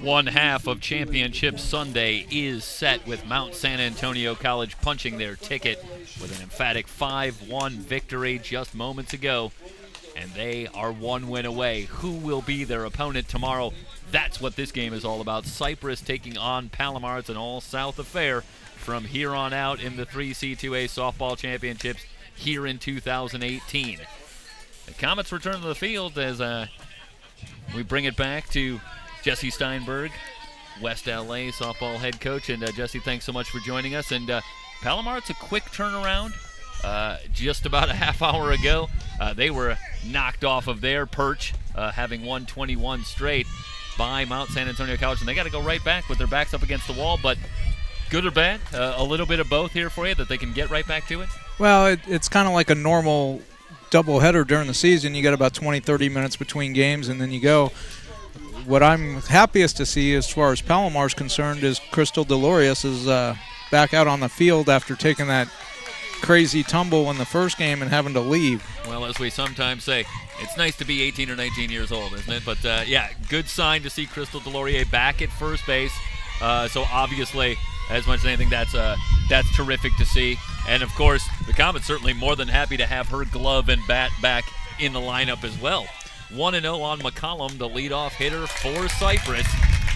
One half of Championship Sunday is set with Mount San Antonio College punching their ticket with an emphatic 5-1 victory just moments ago. And they are one win away. Who will be their opponent tomorrow? That's what this game is all about. Cypress taking on Palomar. It's an all-South affair from here on out in the 3C2A softball championships here in 2018. The Comets return to the field as we bring it back to Jesse Steinberg, West LA softball head coach. And Jesse, thanks so much for joining us. And Palomar, it's a quick turnaround. Just about a half hour ago, they were knocked off of their perch, having won 21 straight by Mount San Antonio College. And they got to go right back with their backs up against the wall. But good or bad, a little bit of both here for you, that they can get right back to it? Well, it's kind of like a normal doubleheader during the season. You got about 20, 30 minutes between games, and then you go. What I'm happiest to see as far as Palomar's concerned is Crystal Delorius is back out on the field after taking that crazy tumble in the first game and having to leave. Well, as we sometimes say, it's nice to be 18 or 19 years old, isn't it? But, yeah, good sign to see Crystal Delorier back at first base. So, obviously, as much as anything, that's terrific to see. And, of course, the Comets certainly more than happy to have her glove and bat back in the lineup as well. 1-0 on McCollum, the leadoff hitter for Cypress.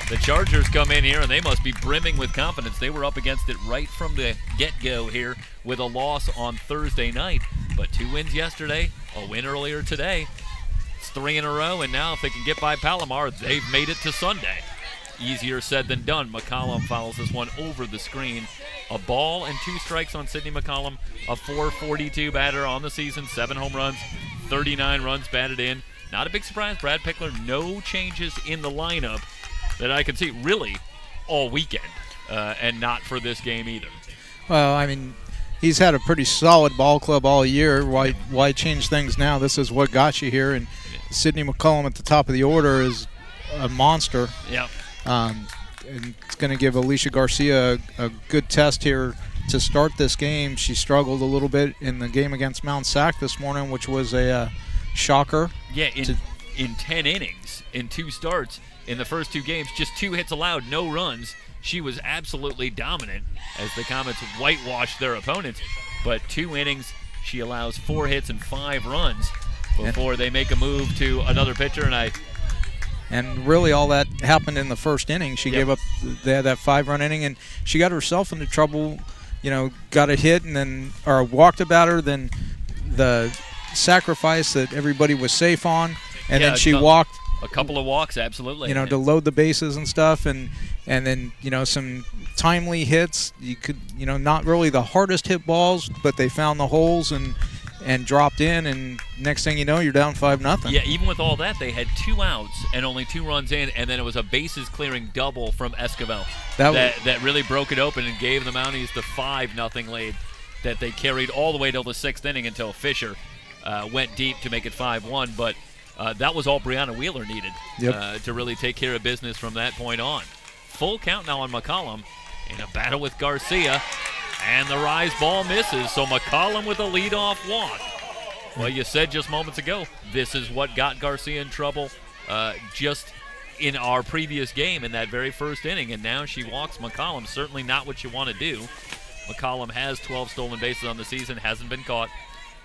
The Chargers come in here, and they must be brimming with confidence. They were up against it right from the get-go here with a loss on Thursday night. But 2 wins yesterday, a win earlier today. It's 3 in a row, and now if they can get by Palomar, they've made it to Sunday. Easier said than done. McCollum fouls this one over the screen. A ball and 2 strikes on Sydney McCollum, a .442 batter on the season, 7 home runs, 39 runs batted in. Not a big surprise, Brad Pickler, no changes in the lineup that I can see really all weekend, and not for this game either. Well, I mean, he's had a pretty solid ball club all year. Why change things now? This is what got you here, and Sydney McCollum at the top of the order is a monster. Yeah. And it's going to give Alicia Garcia a good test here to start this game. She struggled a little bit in the game against Mount Sac this morning, which was a shocker. Yeah, in 10 innings, in 2 starts, in the first 2 games, just 2 hits allowed, no runs. She was absolutely dominant as the Comets whitewashed their opponents. But 2 innings, she allows 4 hits and 5 runs before they make a move to another pitcher. And really all that happened in the first inning. She gave up, they had that 5-run inning, and she got herself into trouble, got a hit and then, or walked a batter, then the sacrifice that everybody was safe on, and then she walked. A couple of walks, absolutely. To load the bases and stuff, and then, some timely hits. You could, not really the hardest hit balls, but they found the holes and dropped in, and next thing you know, you're down 5-0. Yeah, even with all that, they had 2 outs and only 2 runs in, and then it was a bases-clearing double from Esquivel that really broke it open and gave the Mounties the 5-0 lead that they carried all the way till the 6th inning until Fisher went deep to make it 5-1. But that was all Brianna Wheeler needed to really take care of business from that point on. Full count now on McCollum in a battle with Garcia. And the rise ball misses, so McCollum with a leadoff walk. Well, you said just moments ago, this is what got Garcia in trouble just in our previous game in that very first inning, and now she walks McCollum. Certainly not what you want to do. McCollum has 12 stolen bases on the season, hasn't been caught,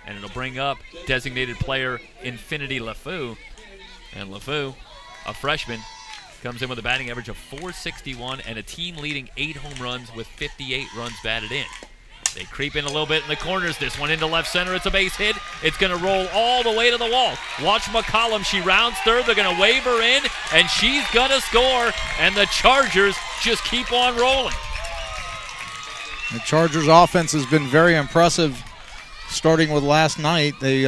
and it'll bring up designated player Infinity LeFou. And LeFou, a freshman, comes in with a batting average of .461 and a team-leading 8 home runs with 58 runs batted in. They creep in a little bit in the corners. This one into left center. It's a base hit. It's going to roll all the way to the wall. Watch McCollum. She rounds third. They're going to wave her in, and she's going to score, and the Chargers just keep on rolling. The Chargers' offense has been very impressive starting with last night. They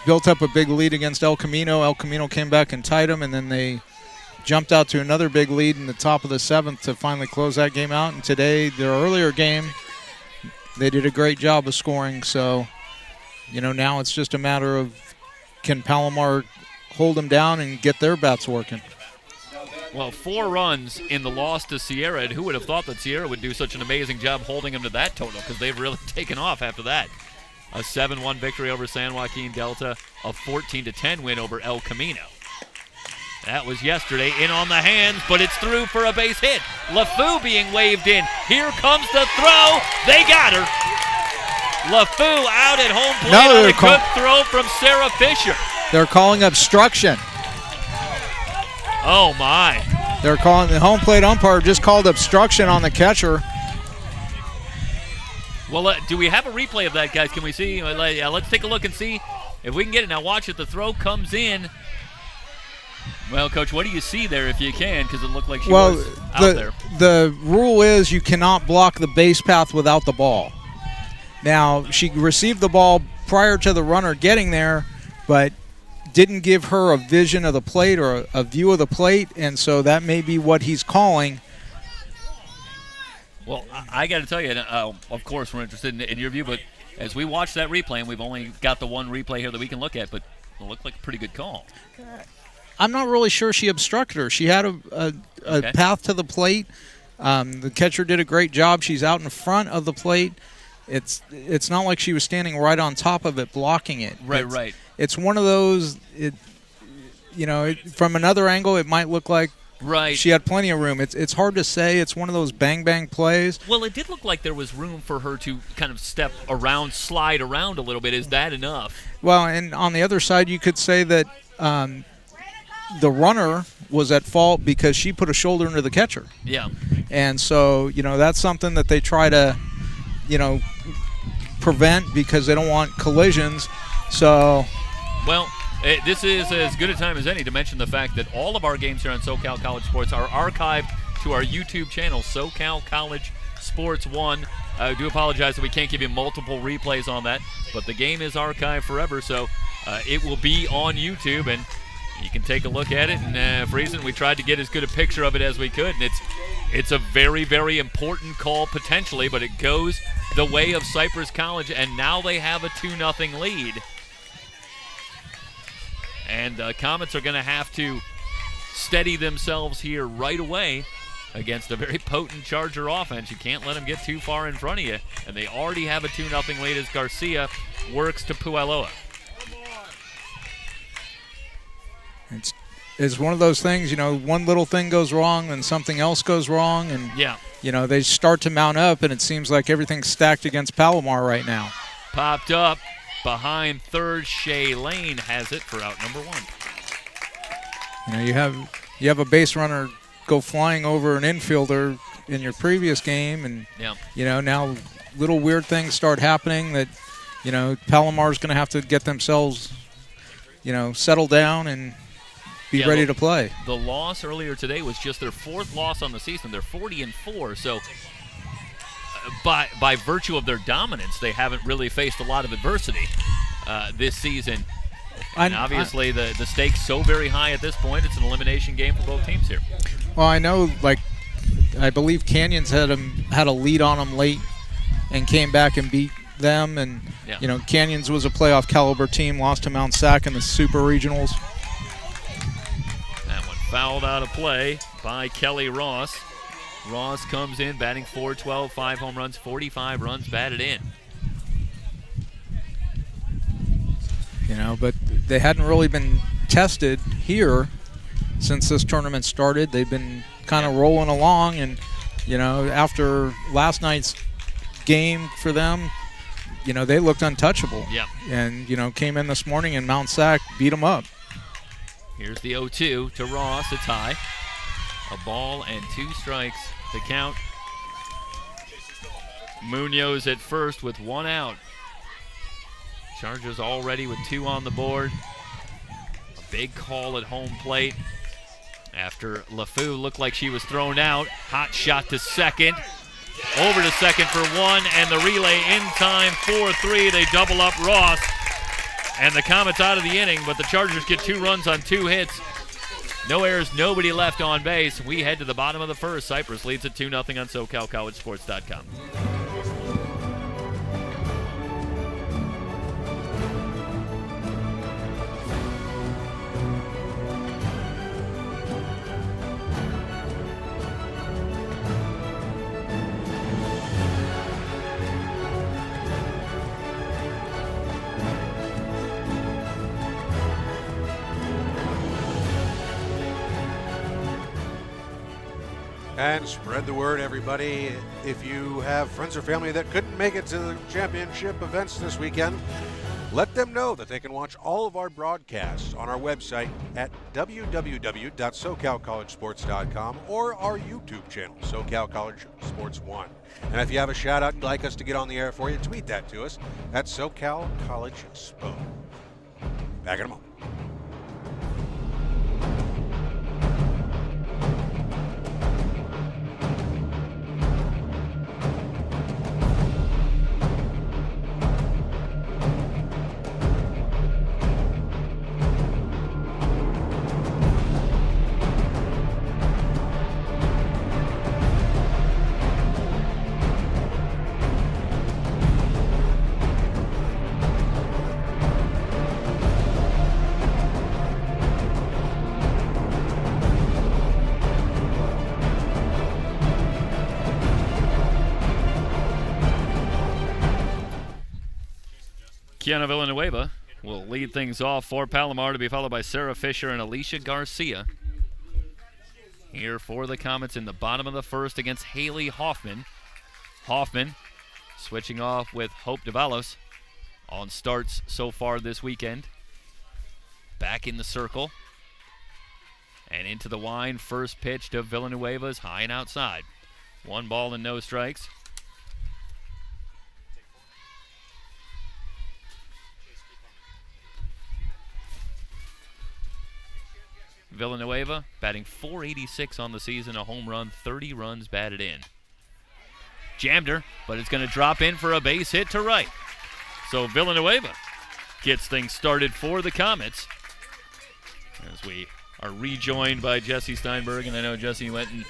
built up a big lead against El Camino. El Camino came back and tied them, and then they jumped out to another big lead in the top of the 7th to finally close that game out. And today, their earlier game, they did a great job of scoring. So, now it's just a matter of can Palomar hold them down and get their bats working. Well, 4 runs in the loss to Sierra, and who would have thought that Sierra would do such an amazing job holding them to that total, because they've really taken off after that. A 7-1 victory over San Joaquin Delta, a 14-10 win over El Camino. That was yesterday. In on the hands, but it's through for a base hit. LeFou being waved in. Here comes the throw. They got her. LeFou out at home plate on a good throw from Sarah Fisher. They're calling obstruction. Oh, my. They're calling, the home plate umpire just called obstruction on the catcher. Well, do we have a replay of that, guys? Can we see? Let's take a look and see if we can get it. Now watch it. The throw comes in. Well, Coach, what do you see there if you can? Because it looked like she was out there. The rule is you cannot block the base path without the ball. Now, she received the ball prior to the runner getting there, but didn't give her a vision of the plate or a view of the plate, and so that may be what he's calling. Well, I got to tell you, of course we're interested in your view, but as we watch that replay, and we've only got the one replay here that we can look at, but it looked like a pretty good call. I'm not really sure she obstructed her. She had a path to the plate. The catcher did a great job. She's out in front of the plate. It's not like she was standing right on top of it blocking it. Right. It's one of those, from another angle it might look like she had plenty of room. It's hard to say. It's one of those bang-bang plays. Well, it did look like there was room for her to kind of step around, slide around a little bit. Is that enough? Well, and on the other side you could say that the runner was at fault because she put a shoulder into the catcher. Yeah. And so, that's something that they try to, prevent because they don't want collisions. So, well, this is as good a time as any to mention the fact that all of our games here on SoCal College Sports are archived to our YouTube channel, SoCal College Sports 1. I do apologize that we can't give you multiple replays on that, but the game is archived forever, so it will be on YouTube, and you can take a look at it. And for reason, we tried to get as good a picture of it as we could, and it's a very, very important call potentially, but it goes the way of Cypress College, and now they have a 2-0 lead. And Comets are going to have to steady themselves here right away against a very potent Charger offense. You can't let them get too far in front of you, and they already have a 2-0 lead as Garcia works to Pueloa. It's one of those things, one little thing goes wrong and something else goes wrong, and they start to mount up, and it seems like everything's stacked against Palomar right now. Popped up behind third. Shea Lane has it for out number 1. You have a base runner go flying over an infielder in your previous game, and now little weird things start happening that Palomar's going to have to get themselves settle down and be ready to play. The loss earlier today was just their 4th loss on the season. They're 40-4, so by virtue of their dominance, they haven't really faced a lot of adversity this season. And obviously, the stakes so very high at this point. It's an elimination game for both teams here. Well, I know, I believe Canyons had a lead on them late and came back and beat them. And, Canyons was a playoff caliber team, lost to Mount Sac in the Super Regionals. That one fouled out of play by Kelly Ross. Ross comes in batting .412, 5 home runs, 45 runs batted in. But they hadn't really been tested here since this tournament started. They've been kind of rolling along, and, after last night's game for them, they looked untouchable. Yeah. And, came in this morning and Mount Sac beat them up. Here's the 0-2 to Ross. It's high. A ball and 2 strikes to count. Munoz at first with 1 out. Chargers already with 2 on the board. A big call at home plate after LeFou looked like she was thrown out. Hot shot to second. Over to second for 1, and the relay in time, 4-3. They double up Ross, and the Comets out of the inning, but the Chargers get 2 runs on 2 hits. No errors, nobody left on base. We head to the bottom of the first. Cypress leads at 2-0 on SoCalCollegeSports.com. And spread the word, everybody. If you have friends or family that couldn't make it to the championship events this weekend, let them know that they can watch all of our broadcasts on our website at www.socalcollegesports.com or our YouTube channel, SoCal College Sports 1. And if you have a shout out you'd like us to get on the air for you, tweet that to us at SoCal College Spo. Back in a moment. Kiana Villanueva will lead things off for Palomar, to be followed by Sarah Fisher and Alicia Garcia. Here for the Comets in the bottom of the first against Haley Hoffman. Hoffman switching off with Hope Davalos on starts so far this weekend. Back in the circle. And into the wind. First pitch to Villanueva's high and outside. 1 ball and no strikes. Villanueva batting .486 on the season, a home run, 30 runs batted in. Jammed her, but it's going to drop in for a base hit to right. So Villanueva gets things started for the Comets. As we are rejoined by Jesse Steinberg, and I know Jesse went in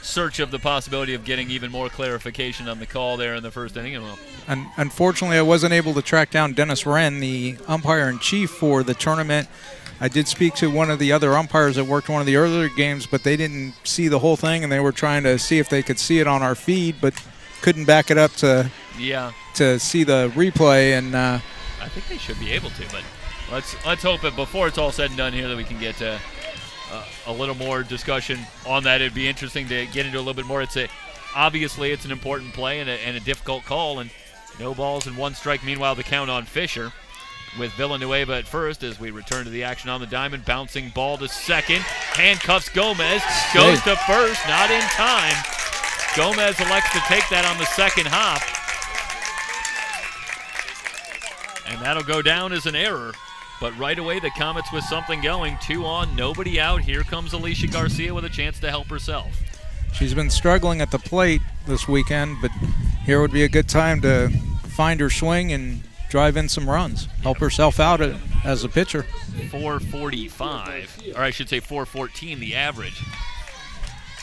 search of the possibility of getting even more clarification on the call there in the first inning. And unfortunately, I wasn't able to track down Dennis Wren, the umpire-in-chief for the tournament. I did speak to one of the other umpires that worked one of the earlier games, but they didn't see the whole thing, and they were trying to see if they could see it on our feed, but couldn't back it up to see the replay. And I think they should be able to, but let's hope that before it's all said and done here that we can get a little more discussion on that. It'd be interesting to get into a little bit more. Obviously it's an important play and a difficult call, and no balls and 1 strike. Meanwhile, the count on Fisher, with Villanueva at first as we return to the action on the diamond. Bouncing ball to second. Handcuffs Gomez. Goes to first. Not in time. Gomez elects to take that on the second hop. And that'll go down as an error. But right away, the Comets with something going. 2 on, nobody out. Here comes Alicia Garcia with a chance to help herself. She's been struggling at the plate this weekend, but here would be a good time to find her swing and drive in some runs, help herself out as a pitcher. 445, or I should say 414, the average.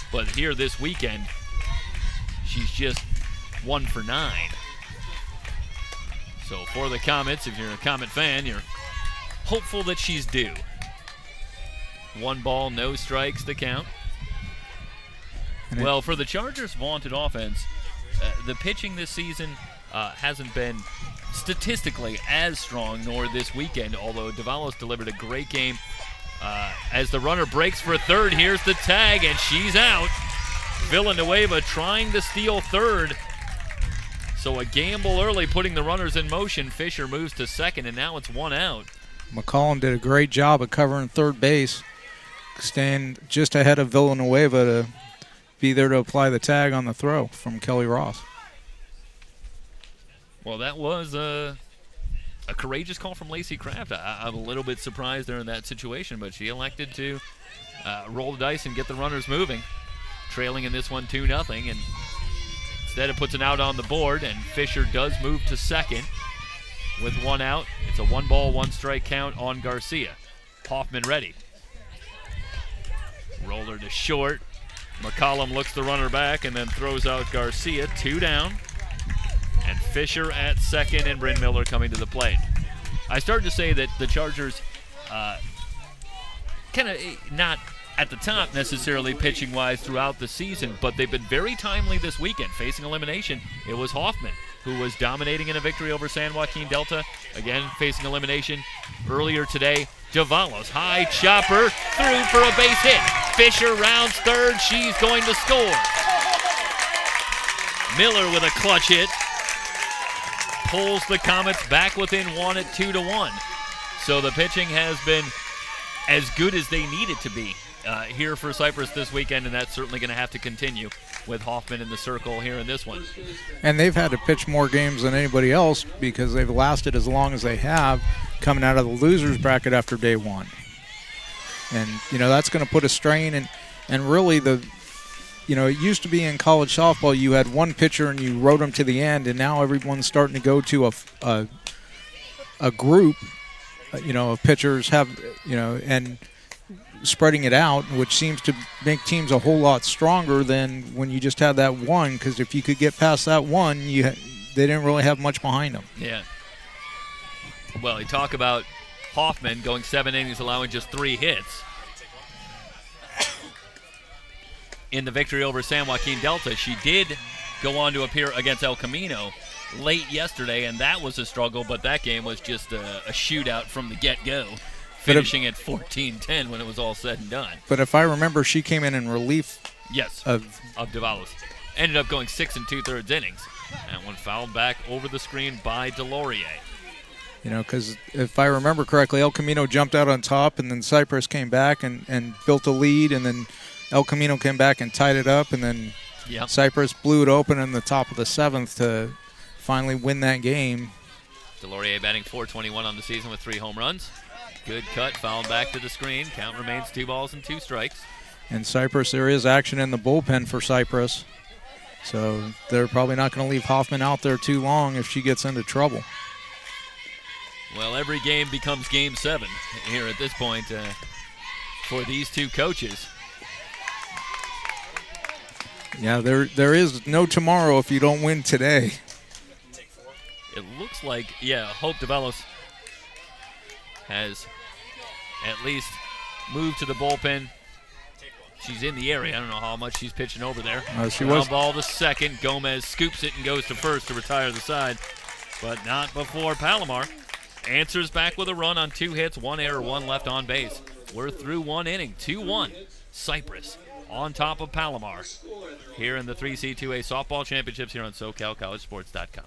But here this weekend, she's just 1 for 9. So for the Comets, if you're a Comet fan, you're hopeful that she's due. 1 ball, no strikes to count. Well, for the Chargers' vaunted offense, the pitching this season hasn't been statistically as strong, nor this weekend, although Davalos delivered a great game. As the runner breaks for third, here's the tag, and she's out. Villanueva trying to steal third. So a gamble early, putting the runners in motion. Fisher moves to second, and now it's 1 out. McCollum did a great job of covering third base, staying just ahead of Villanueva to be there to apply the tag on the throw from Kelly Ross. Well, that was a courageous call from Lacey Kraft. I'm a little bit surprised there in that situation, but she elected to roll the dice and get the runners moving, trailing in this one 2-0, and instead it puts an out on the board, and Fisher does move to second with 1 out. It's a 1 ball, 1 strike count on Garcia. Hoffman ready. Roller to short. McCollum looks the runner back and then throws out Garcia. 2 down. And Fisher at second, and Bryn Miller coming to the plate. I started to say that the Chargers kind of not at the top necessarily pitching-wise throughout the season, but they've been very timely this weekend. Facing elimination, it was Hoffman who was dominating in a victory over San Joaquin Delta. Again, facing elimination earlier today. Davalos, high chopper, through for a base hit. Fisher rounds third. She's going to score. Miller with a clutch hit. Pulls the Comets back within one at 2-1. So the pitching has been as good as they need it to be here for Cypress this weekend, and that's certainly going to have to continue with Hoffman in the circle here in this one. And they've had to pitch more games than anybody else because they've lasted as long as they have coming out of the losers bracket after day one. And, that's going to put a strain. And really, it used to be in college softball, you had one pitcher and you rode them to the end, and now everyone's starting to go to a group, of pitchers and spreading it out, which seems to make teams a whole lot stronger than when you just had that one, because if you could get past that one, they didn't really have much behind them. Yeah. Well, you talk about Hoffman going 7 innings, allowing just 3 hits. In the victory over San Joaquin Delta, she did go on to appear against El Camino late yesterday, and that was a struggle, but that game was just a shootout from the get-go, finishing at 14-10 when it was all said and done. But if I remember, she came in relief of Davalos. Ended up going 6 2/3 innings. That one fouled back over the screen by Delorier. Because if I remember correctly, El Camino jumped out on top, and then Cypress came back and built a lead, and then El Camino came back and tied it up, and then Cypress blew it open in the top of the 7th to finally win that game. Delorier batting .421 on the season with 3 home runs. Good cut, fouled back to the screen. Count remains 2 balls and 2 strikes. And Cypress, there is action in the bullpen for Cypress. So they're probably not going to leave Hoffman out there too long if she gets into trouble. Well, every game becomes Game 7 here at this point for these two coaches. Yeah, there is no tomorrow if you don't win today. It looks like, Hope Davalos has at least moved to the bullpen. She's in the area. I don't know how much she's pitching over there. She was. Ball to second. Gomez scoops it and goes to first to retire the side, but not before Palomar answers back with a run on 2 hits, 1 error, 1 left on base. We're through 1 inning, 2-1. Cypress on top of Palomar here in the 3C2A softball championships here on SoCalCollegeSports.com.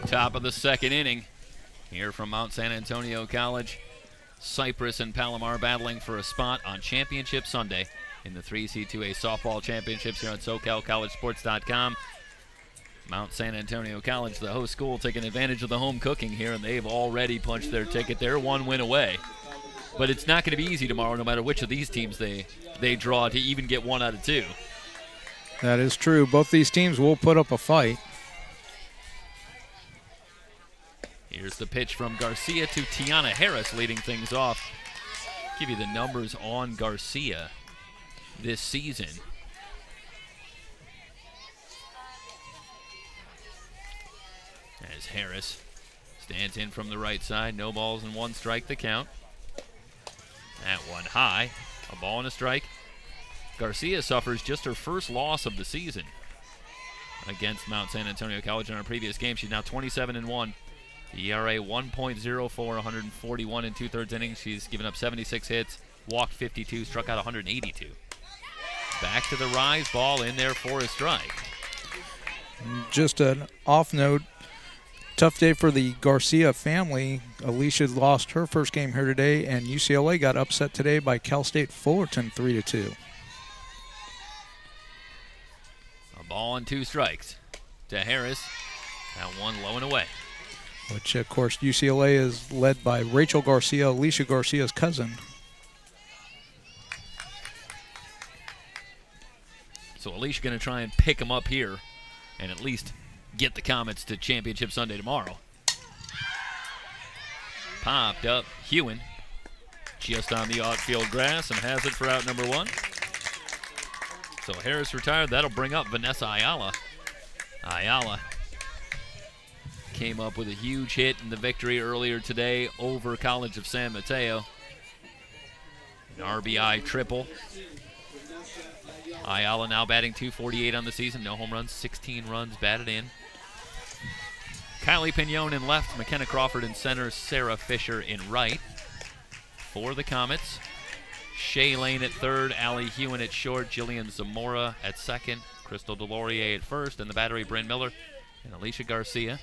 Top of the 2nd inning here from Mount San Antonio College. Cypress and Palomar battling for a spot on Championship Sunday in the 3C2A softball championships here on SoCalCollegeSports.com. Mount San Antonio College, the host school, taking advantage of the home cooking here, and they've already punched their ticket. They're 1 win away. But it's not going to be easy tomorrow, no matter which of these teams they draw, to even get 1 out of 2. That is true. Both these teams will put up a fight. Here's the pitch from Garcia to Tiana Harris, leading things off. Give you the numbers on Garcia this season. As Harris stands in from the right side, no balls and 1 strike the count. That one high. A ball and a strike. Garcia suffers just her first loss of the season against Mount San Antonio College in our previous game. She's now 27-1. The ERA 1.04, 141 and 2/3 innings. She's given up 76 hits, walked 52, struck out 182. Back to the rise, ball in there for a strike. Just an off note, tough day for the Garcia family. Alicia lost her first game here today, and UCLA got upset today by Cal State Fullerton 3-2. A ball and 2 strikes to Harris. That one low and away. Which, of course, UCLA is led by Rachel Garcia, Alicia Garcia's cousin. So Alicia going to try and pick them up here and at least get the Comets to Championship Sunday tomorrow. Popped up Hewen just on the outfield grass and has it for out number 1. So Harris retired. That'll bring up Vanessa Ayala. Ayala came up with a huge hit in the victory earlier today over College of San Mateo. An RBI triple. Ayala now batting .248 on the season. No home runs, 16 runs batted in. Kylie Pignon in left, McKenna Crawford in center, Sarah Fisher in right. For the Comets, Shay Lane at third, Allie Hewen at short, Jillian Zamora at second, Crystal Delorier at first, and the battery, Bryn Miller and Alicia Garcia.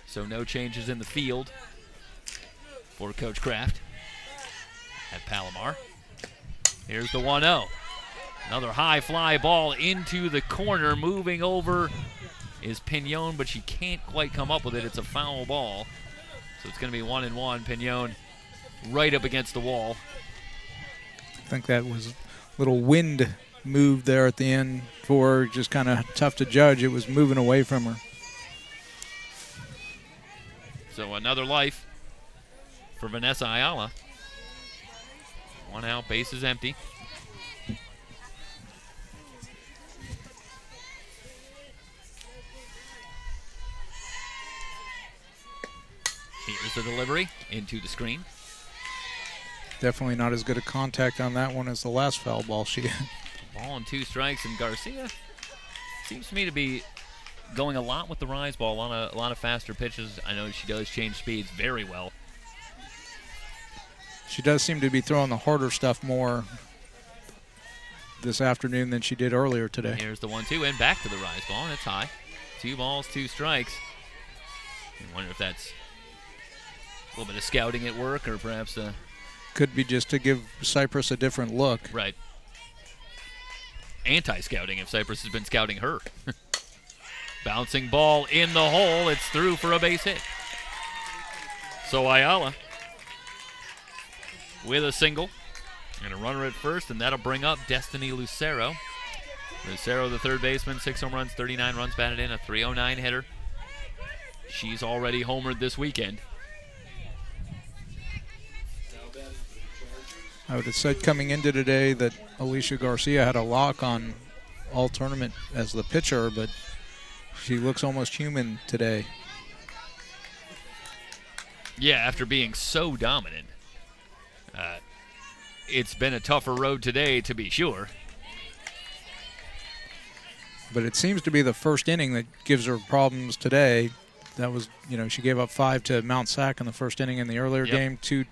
So no changes in the field for Coach Kraft at Palomar. Here's the 1-0. Another high fly ball into the corner. Moving over is Pignon, but she can't quite come up with it. It's a foul ball. So it's going to be 1-1. Pignon right up against the wall. I think that was a little wind move there at the end for her. Just kind of tough to judge. It was moving away from her. So another life for Vanessa Ayala. 1 out, bases empty. Here's the delivery into the screen. Definitely not as good a contact on that one as the last foul ball she had. Ball and 2 strikes, and Garcia seems to me to be going a lot with the rise ball on a lot of faster pitches. I know she does change speeds very well. She does seem to be throwing the harder stuff more this afternoon than she did earlier today. Here's the 1-2 and back to the rise ball, and it's high. 2 balls, 2 strikes. I wonder if that's a little bit of scouting at work, or perhaps could be just to give Cypress a different look. Right. Anti-scouting if Cypress has been scouting her. Bouncing ball in the hole. It's through for a base hit. So Ayala with a single and a runner at first, and that'll bring up Destiny Lucero. Lucero, the third baseman, 6 home runs, 39 runs batted in, a .309 hitter. She's already homered this weekend. I would have said coming into today that Alicia Garcia had a lock on all tournament as the pitcher, but she looks almost human today. Yeah, after being so dominant. It's been a tougher road today, to be sure. But it seems to be the first inning that gives her problems today. That was, she gave up 5 to Mount Sac in the first inning in the earlier game, 2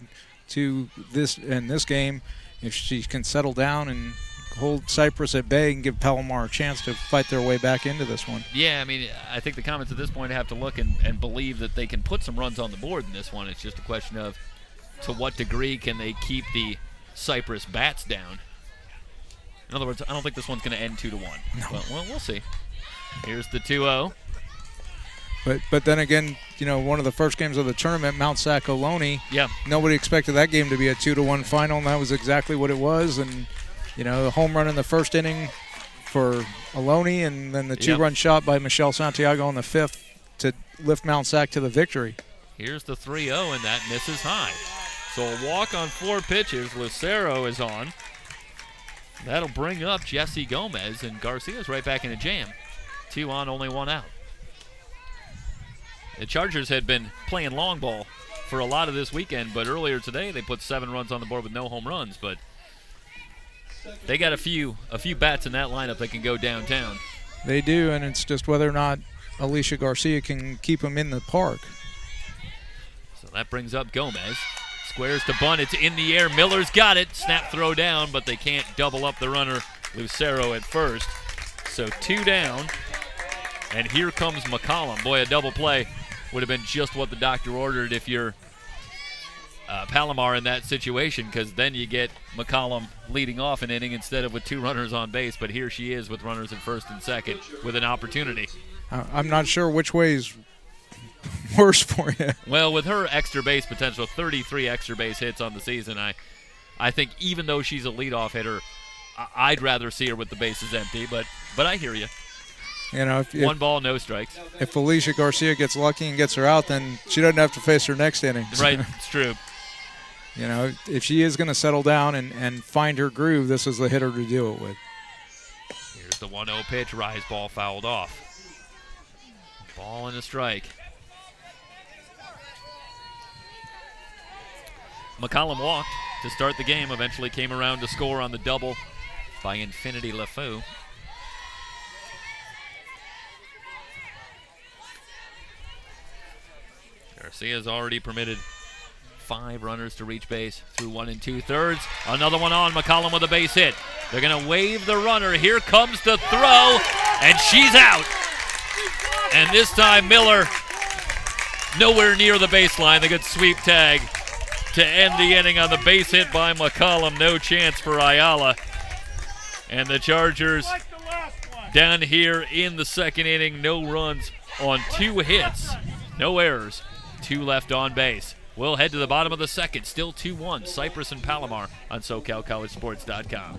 this in this game. If she can settle down and hold Cypress at bay and give Palomar a chance to fight their way back into this one. Yeah, I mean, I think the Comets at this point have to look and believe that they can put some runs on the board in this one. It's just a question of to what degree can they keep the Cypress bats down. In other words, I don't think this one's going to end 2-1. No. Well, we'll see. Here's the 2-0. But then again, one of the first games of the tournament, Mount Sac Ohlone. Yeah. Nobody expected that game to be a 2-1 final, and that was exactly what it was. And the home run in the first inning for Ohlone, and then the 2-run shot by Michelle Santiago in the 5th to lift Mount Sac to the victory. Here's the 3-0, and that misses high. So a walk on 4 pitches. Lucero is on. That'll bring up Jessie Gomez, and Garcia's right back in a jam. 2 on, only 1 out. The Chargers had been playing long ball for a lot of this weekend, but earlier today they put 7 runs on the board with no home runs. But they got a few bats in that lineup that can go downtown. They do, and it's just whether or not Alicia Garcia can keep them in the park. So that brings up Gomez. Squares to bunt. It's in the air. Miller's got it. Snap throw down, but they can't double up the runner. Lucero at first. So 2 down. And here comes McCollum. Boy, a double play would have been just what the doctor ordered if you're Palomar in that situation, because then you get McCollum leading off an inning instead of with 2 runners on base. But here she is with runners at first and second with an opportunity. I'm not sure which way is worse for you. Well, with her extra base potential, 33 extra base hits on the season, I think even though she's a leadoff hitter, I'd rather see her with the bases empty. But I hear you. You know, if 1 ball, no strikes. If Alicia Garcia gets lucky and gets her out, then she doesn't have to face her next inning. Right, it's true. You know, if she is going to settle down and find her groove, this is the hitter to do it with. Here's the 1-0 pitch. Rise ball fouled off. Ball and a strike. McCollum walked to start the game. Eventually came around to score on the double by Infinity LeFou. Garcia's already permitted 5 runners to reach base through 1 2/3. Another one on. McCollum with a base hit. They're going to wave the runner. Here comes the throw, and she's out. And this time Miller nowhere near the baseline. The good sweep tag to end the inning on the base hit by McCollum. No chance for Ayala. And the Chargers down here in the second inning. No runs on 2 hits. No errors. 2 left on base. We'll head to the bottom of the second. Still 2-1. Cypress and Palomar on SoCalCollegeSports.com.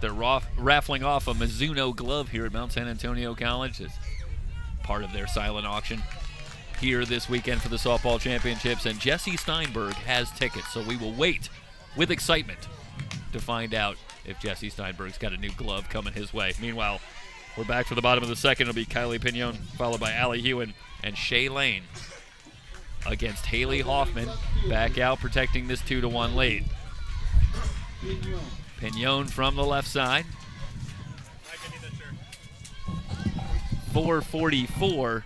They're raffling off a Mizuno glove here at Mount San Antonio College as part of their silent auction here this weekend for the softball championships. And Jesse Steinberg has tickets, so we will wait with excitement to find out if Jesse Steinberg's got a new glove coming his way. Meanwhile, we're back for the bottom of the second. It'll be Kylie Pignon, followed by Allie Hewen and Shay Lane against Haley Hoffman, back out protecting this 2-1 lead. Pignon from the left side. 444,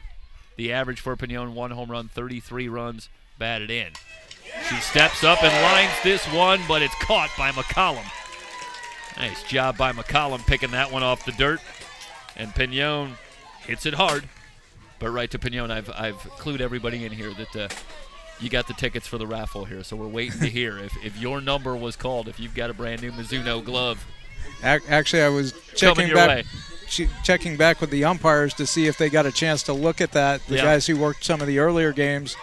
the average for Pignon. 1 home run, 33 runs batted in. She steps up and lines this one, but it's caught by McCollum. Nice job by McCollum picking that one off the dirt. And Pignon hits it hard, but right to Pignon. I've clued everybody in here that you got the tickets for the raffle here, so we're waiting to hear if your number was called, if you've got a brand new Mizuno glove. Actually, I was checking back with the umpires to see if they got a chance to look at that, the guys who worked some of the earlier games,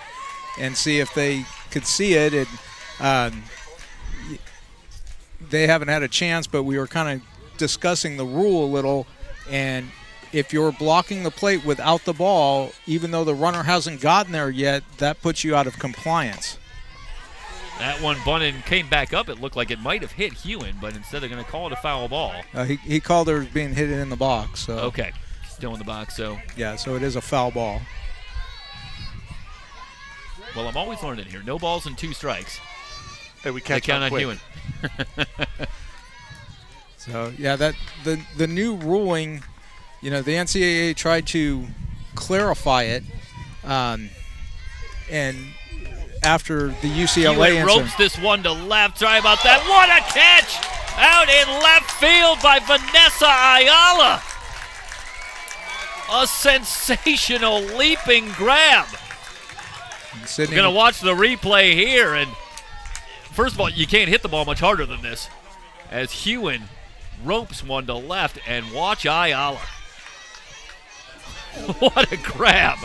and see if they could see it. And they haven't had a chance, but we were kind of discussing the rule a little, and if you're blocking the plate without the ball, even though the runner hasn't gotten there yet, that puts you out of compliance. That one bunted and came back up. It looked like it might have hit Hewen, but instead they're going to call it a foul ball. He called her being hit in the box. So. Okay, still in the box. So yeah, so it is a foul ball. Well, I'm always learning here. No balls and 2 strikes. Hey, we can't count on Hewen. So yeah, that the new ruling. You know, the NCAA tried to clarify it And after the UCLA Hewitt incident, ropes this one to left. Sorry about that. What a catch out in left field by Vanessa Ayala. A sensational leaping grab. We're going to watch the replay here. And first of all, you can't hit the ball much harder than this. As Hewitt ropes one to left, and watch Ayala. What a grab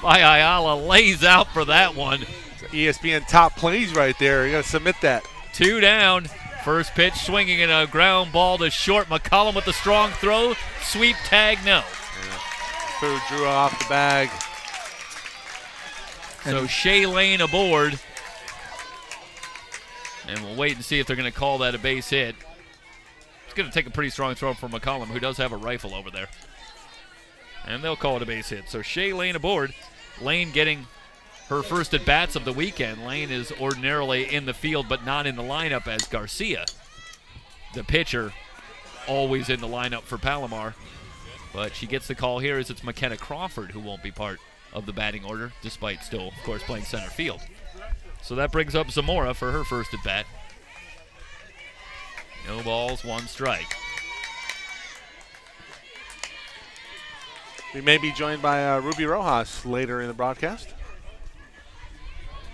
by Ayala. Lays out for that one. ESPN top plays right there. You got to submit that. 2 down. First pitch swinging in a ground ball to short. McCollum with the strong throw. Sweep tag, no. Who drew off the bag. So Shea Lane aboard. And we'll wait and see if they're going to call that a base hit. It's going to take a pretty strong throw from McCollum, who does have a rifle over there. And they'll call it a base hit. So Shea Lane aboard. Lane getting her first at-bats of the weekend. Lane is ordinarily in the field but not in the lineup as Garcia, the pitcher, always in the lineup for Palomar. But she gets the call here as it's McKenna Crawford who won't be part of the batting order, despite still, of course, playing center field. So that brings up Zamora for her first at-bat. No balls, 1 strike. We may be joined by Ruby Rojas later in the broadcast.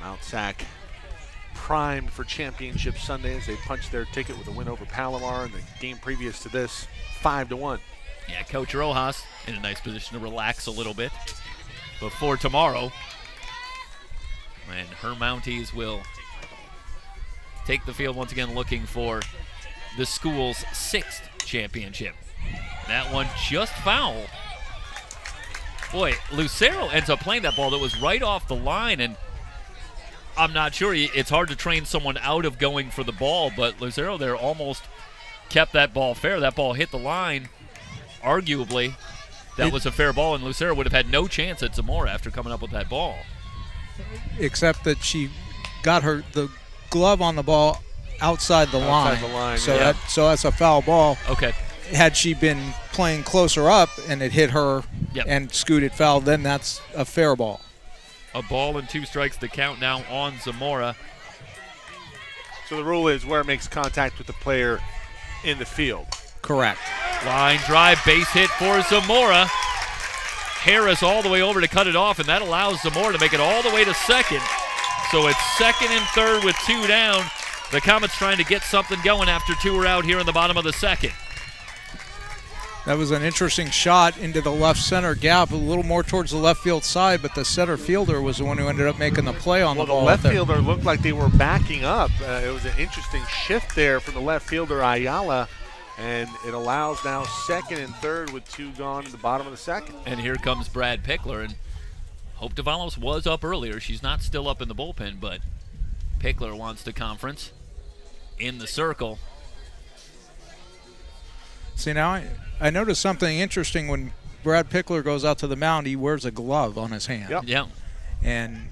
Mount Sac primed for Championship Sunday as they punched their ticket with a win over Palomar in the game previous to this, 5-1. Yeah, Coach Rojas in a nice position to relax a little bit before tomorrow. And her Mounties will take the field once again looking for the school's 6th championship. That one just foul. Boy, Lucero ends up playing that ball that was right off the line, and I'm not sure. It's hard to train someone out of going for the ball, but Lucero there almost kept that ball fair. That ball hit the line. Arguably, that was a fair ball, and Lucero would have had no chance at Zamora after coming up with that ball. Except that she got the glove on the ball outside the line. So that's a foul ball. Okay. Had she been playing closer up and it hit her and scooted foul, then that's a fair ball. A ball and 2 strikes to count now on Zamora. So the rule is where it makes contact with the player in the field. Correct. Line drive, base hit for Zamora. Harris all the way over to cut it off, and that allows Zamora to make it all the way to second. So it's 2nd and 3rd with 2 down. The Comets trying to get something going after 2 are out here in the bottom of the 2nd. That was an interesting shot into the left center gap, a little more towards the left field side, but the center fielder was the one who ended up making the play on the ball. The left fielder looked like they were backing up. It was an interesting shift there from the left fielder, Ayala, and it allows now 2nd and 3rd with 2 gone in the bottom of the 2nd. And here comes Brad Pickler, and Hope Davalos was up earlier. She's not still up in the bullpen, but Pickler wants to conference in the circle. See, now I noticed something interesting when Brad Pickler goes out to the mound. He wears a glove on his hand. Yep. Yeah. And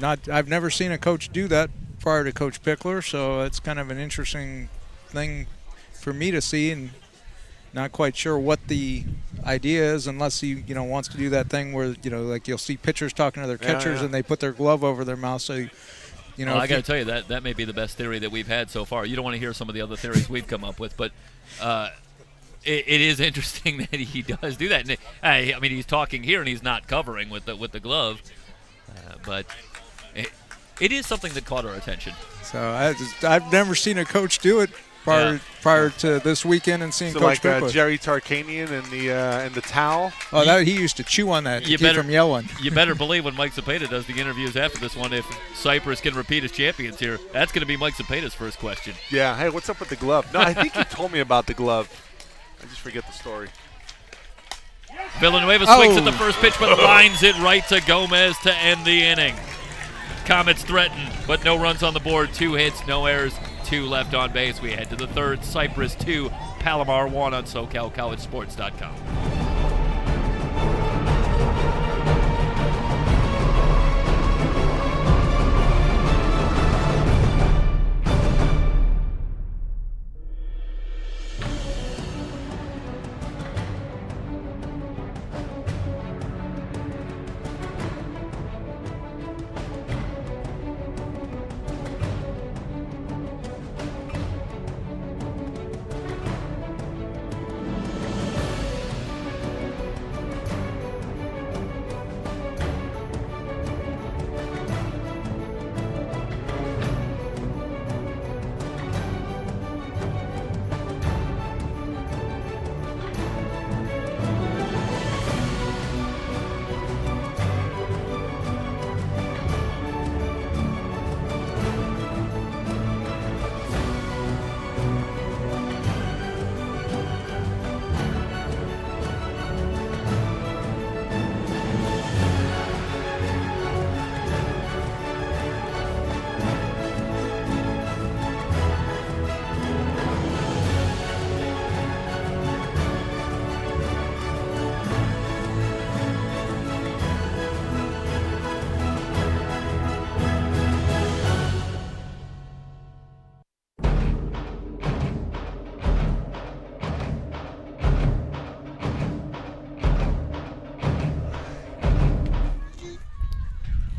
I've never seen a coach do that prior to Coach Pickler, so it's kind of an interesting thing for me to see, and not quite sure what the idea is unless he wants to do that thing where like you'll see pitchers talking to their catchers and they put their glove over their mouth. So well, I got to tell you that may be the best theory that we've had so far. You don't want to hear some of the other theories we've come up with, but it is interesting that he does do that. And I mean, he's talking here and he's not covering with the glove, but it is something that caught our attention. So I've never seen a coach do it prior to this weekend and seeing Coach Pickler. Jerry Tarkanian and the towel. Oh, he used to chew on that to keep from yelling. You better believe when Mike Cepeda does the interviews after this one, if Cypress can repeat as champions here, that's going to be Mike Cepeda's first question. Yeah, hey, what's up with the glove? No, I think he told me about the glove. I just forget the story. Villanueva swings at the first pitch, but lines it right to Gomez to end the inning. Comets threatened, but no runs on the board. 2 hits, no errors, 2 left on base. We head to the 3rd. Cypress 2, Palomar 1 on SoCalCollegeSports.com.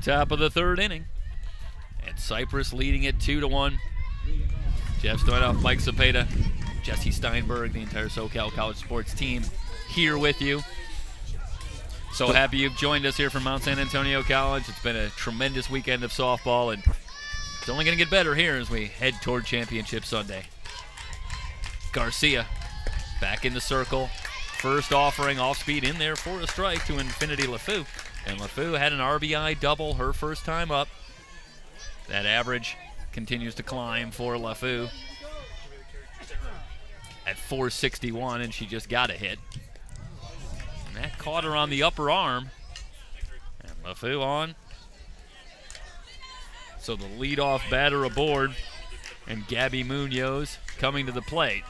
top of the third inning. And Cypress leading it 2-1. Jeff Stoynoff, Mike Cepeda, Jesse Steinberg, the entire SoCal College Sports team here with you. So happy you've joined us here from Mount San Antonio College. It's been a tremendous weekend of softball, and it's only going to get better here as we head toward Championship Sunday. Garcia back in the circle. First offering off speed in there for a strike to Infinity LeFou. And LeFou had an RBI double her first time up. That average continues to climb for LeFou at 461, and she just got a hit. And that caught her on the upper arm. And LeFou on. So the leadoff batter aboard, and Gabby Munoz coming to the plate.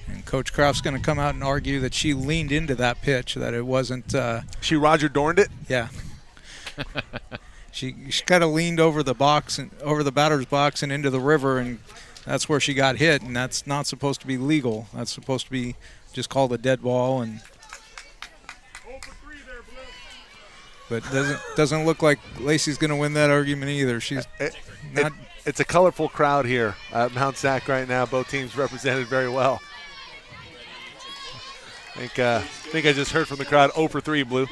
And Coach Kraft's going to come out and argue that she leaned into that pitch, that it wasn't. She Roger Dorned it? Yeah. She kind of leaned over the box and over the batter's box and into the river, and that's where she got hit. And that's not supposed to be legal. That's supposed to be just called a dead ball. And but doesn't look like Lacey's going to win that argument either. She's not. It's a colorful crowd here at Mount Sac right now. Both teams represented very well. I think I just heard from the crowd 0 for 3, Blue.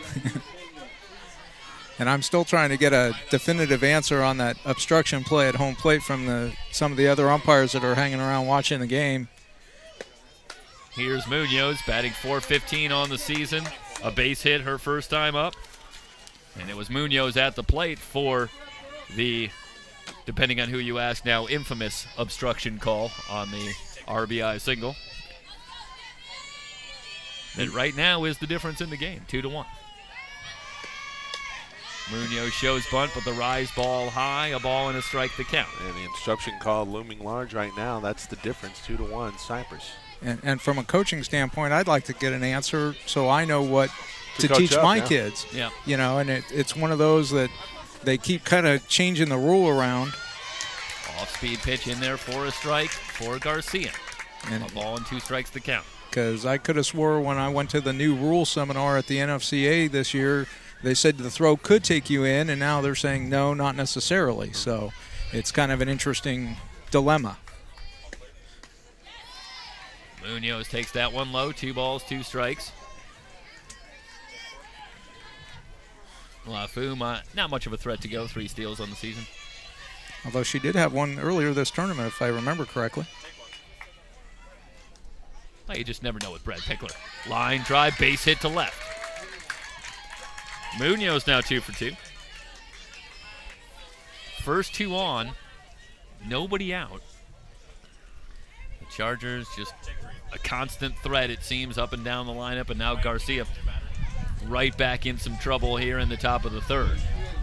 And I'm still trying to get a definitive answer on that obstruction play at home plate from some of the other umpires that are hanging around watching the game. Here's Munoz batting .415 on the season. A base hit her first time up. And it was Munoz at the plate for the, depending on who you ask now, infamous obstruction call on the RBI single. That right now is the difference in the game, 2-1. Munoz shows bunt, but the rise ball high, a ball and a strike to count. And the obstruction call looming large right now. That's the difference, 2-1, Cypress. And from a coaching standpoint, I'd like to get an answer so I know what to teach my kids. Yeah. You know, and it's one of those that they keep kind of changing the rule around. Off-speed pitch in there for a strike for Garcia. And a ball and 2 strikes to count. Because I could have swore when I went to the new rule seminar at the NFCA this year, they said the throw could take you in, and now they're saying no, not necessarily. So it's kind of an interesting dilemma. Munoz takes that one low, 2 balls, 2 strikes. LeFou, not much of a threat to go, 3 steals on the season. Although she did have one earlier this tournament, if I remember correctly. Well, you just never know with Brad Pickler. Line drive, base hit to left. Munoz now 2 for 2. First 2 on, nobody out. The Chargers just a constant threat, it seems, up and down the lineup, and now Garcia right back in some trouble here in the top of the third.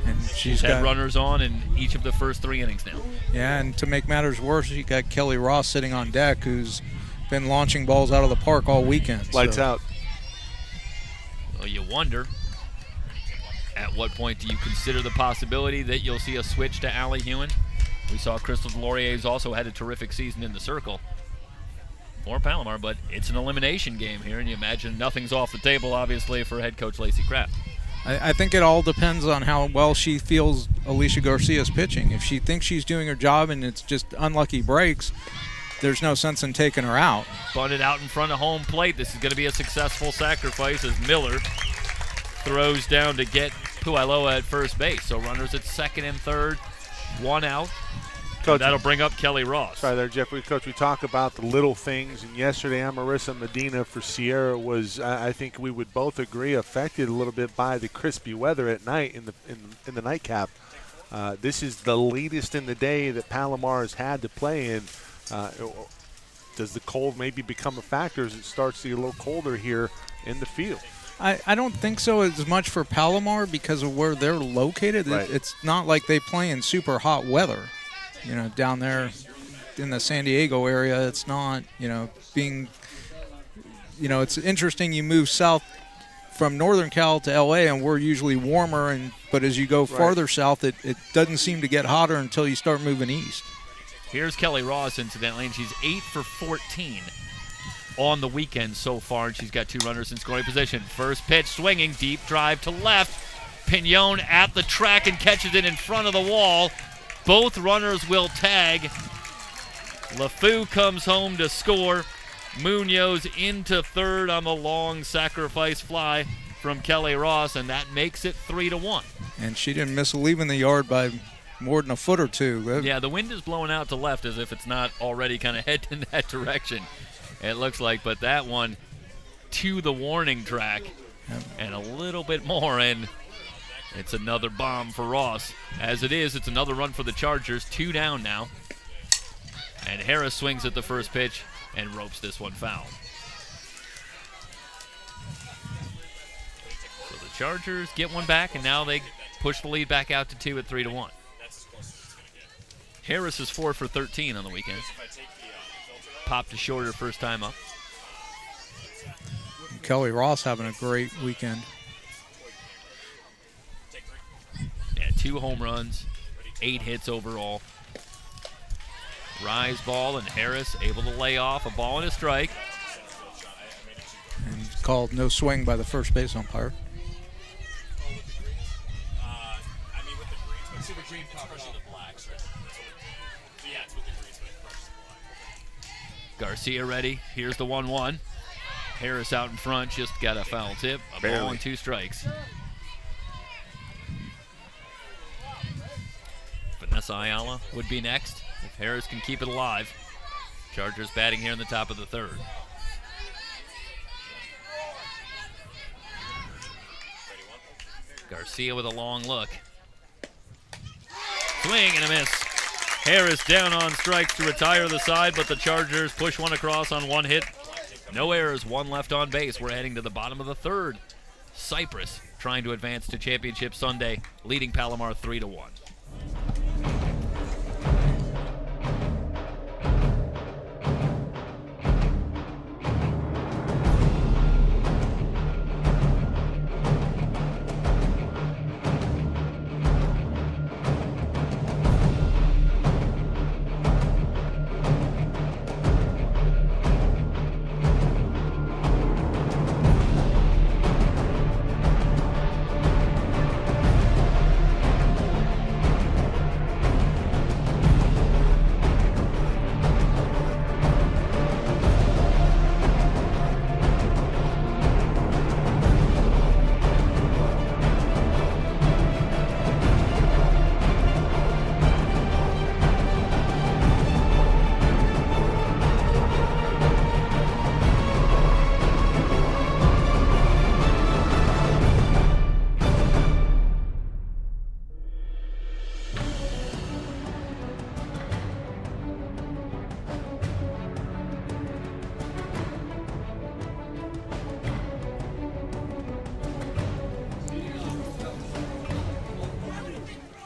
And she's had runners on in each of the first 3 innings now. Yeah, and to make matters worse, you got Kelly Ross sitting on deck, who's been launching balls out of the park all weekend. Lights out. Well, you wonder, at what point do you consider the possibility that you'll see a switch to Allie Hewen? We saw Crystal Delorier's also had a terrific season in the circle for Palomar, but it's an elimination game here, and you imagine nothing's off the table, obviously, for head coach Lacey Kraft. I think it all depends on how well she feels Alicia Garcia's pitching. If she thinks she's doing her job and it's just unlucky breaks, there's no sense in taking her out. Bunted out in front of home plate. This is going to be a successful sacrifice as Miller throws down to get Puiloa at first base. So runners at second and third, 1 out. Coach, that'll bring up Kelly Ross. Sorry there, Jeff. Coach, we talk about the little things, and yesterday Amarissa Medina for Sierra was, I think we would both agree, affected a little bit by the crispy weather at night in the nightcap. This is the latest in the day that Palomar has had to play in. Does the cold maybe become a factor as it starts to get a little colder here in the field? I don't think so as much for Palomar because of where they're located. Right. It's not like they play in super hot weather. You know, down there in the San Diego area, it's not, it's interesting. You move south from Northern Cal to LA and we're usually warmer, but as you go farther south, it doesn't seem to get hotter until you start moving east. Here's Kelly Ross, incidentally, and she's 8 for 14 on the weekend so far, and she's got 2 runners in scoring position. First pitch swinging, deep drive to left, Pignon at the track and catches it in front of the wall. Both runners will tag. LeFou comes home to score. Munoz into third on the long sacrifice fly from Kelly Ross, and that makes it 3-1. And she didn't miss leaving the yard by more than a foot or two. Yeah, the wind is blowing out to left as if it's not already kind of heading in that direction, it looks like. But that one to the warning track and a little bit more, and it's another bomb for Ross. As it is, it's another run for the Chargers, 2 down now. And Harris swings at the first pitch and ropes this one foul. So the Chargers get one back, and now they push the lead back out to 2 at 3-1. Harris is 4 for 13 on the weekend. Popped to shorter first time up. And Kelly Ross having a great weekend. Yeah, 2 home runs, 8 hits overall. Rise ball, and Harris able to lay off a ball and a strike. And called no swing by the first base umpire. Garcia ready. Here's the 1-1. Harris out in front, just got a foul tip. A ball and 2 strikes. Vanessa Ayala would be next if Harris can keep it alive. Chargers batting here in the top of the third. Garcia with a long look. Swing and a miss. Harris down on strikes to retire the side, but the Chargers push one across on 1 hit. No errors, 1 left on base. We're heading to the bottom of the third. Cypress trying to advance to Championship Sunday, leading Palomar 3-1.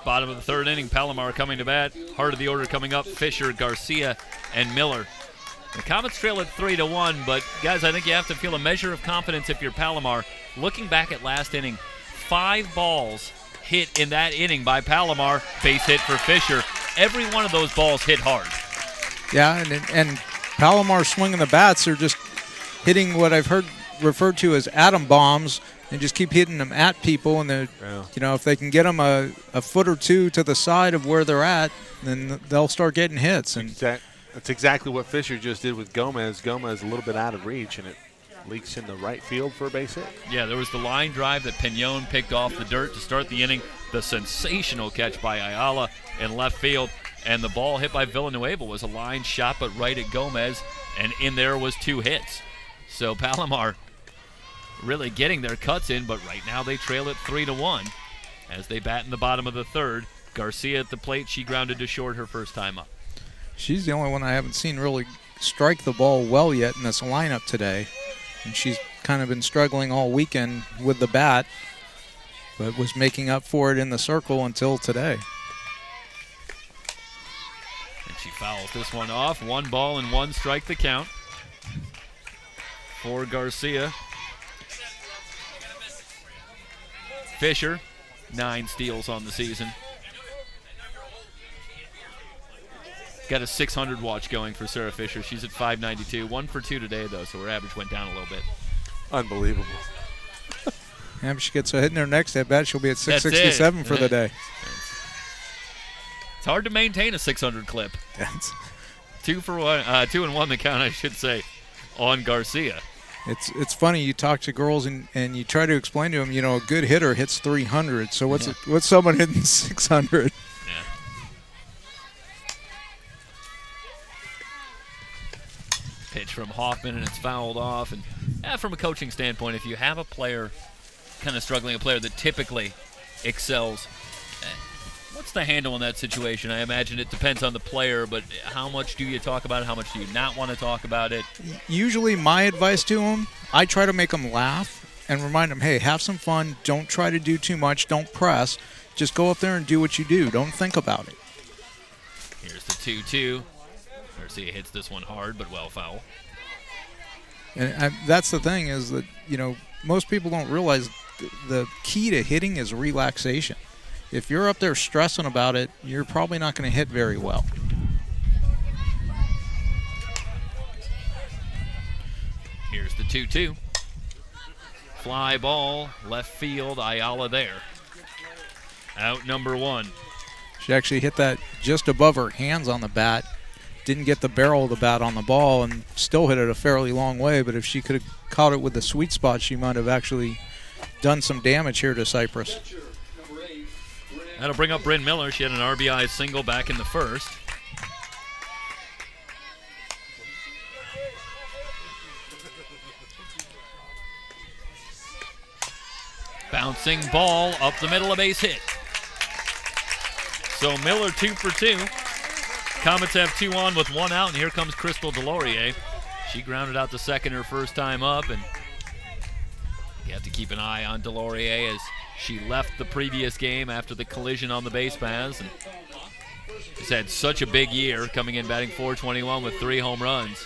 Bottom of the third inning, Palomar coming to bat. Heart of the order coming up, Fisher, Garcia, and Miller. The Comets trail at 3-1, but guys, I think you have to feel a measure of confidence if you're Palomar. Looking back at last inning, 5 balls hit in that inning by Palomar, base hit for Fisher. Every one of those balls hit hard. Yeah, and Palomar swinging the bats are just hitting what I've heard referred to as atom bombs, and just keep hitting them at people. And you know, if they can get them a foot or two to the side of where they're at, then they'll start getting hits. And that's exactly what Fisher just did with Gomez. Gomez a little bit out of reach, and it leaks in the right field for a base hit. Yeah, there was the line drive that Pignon picked off the dirt to start the inning. The sensational catch by Ayala in left field. And the ball hit by Villanueva was a line shot, but right at Gomez. And in there was 2 hits. So Palomar really getting their cuts in, but right now they trail at 3-1 as they bat in the bottom of the third. Garcia at the plate. She grounded to short her first time up. She's the only one I haven't seen really strike the ball well yet in this lineup today. And she's kind of been struggling all weekend with the bat, but was making up for it in the circle until today. And she fouls this one off. 1 ball and 1 strike the count for Garcia. Fisher, 9 steals on the season. Got a 600 watch going for Sarah Fisher. She's at 592. 1 for 2 today, though, so her average went down a little bit. Unbelievable. And if she gets a hit in her next at bat, she'll be at 667 for the day. It's hard to maintain a 600 clip. That's 2-1 the count, I should say, on Garcia. It's funny. You talk to girls and you try to explain to them, a good hitter hits 300. So what's someone hitting 600? Yeah. Pitch from Hoffman, and it's fouled off. And from a coaching standpoint, if you have a player kind of struggling, a player that typically excels, what's the handle in that situation? I imagine it depends on the player, but how much do you talk about it? How much do you not want to talk about it? Usually my advice to them, I try to make them laugh and remind them, hey, have some fun. Don't try to do too much. Don't press. Just go up there and do what you do. Don't think about it. Here's the 2-2. Garcia hits this one hard, but well foul. And that's the thing is that, most people don't realize the key to hitting is relaxation. If you're up there stressing about it, you're probably not going to hit very well. Here's the 2-2. Fly ball, left field, Ayala there. Out number 1. She actually hit that just above her hands on the bat. Didn't get the barrel of the bat on the ball and still hit it a fairly long way, but if she could have caught it with the sweet spot, she might have actually done some damage here to Cypress. That'll bring up Bryn Miller. She had an RBI single back in the first. Bouncing ball up the middle, a base hit. So Miller 2 for 2. Comets have 2 on with 1 out, and here comes Crystal Delorier. She grounded out to second her first time up, and you have to keep an eye on Delorier as she left the previous game after the collision on the base paths. And she's had such a big year, coming in batting .421 with 3 home runs.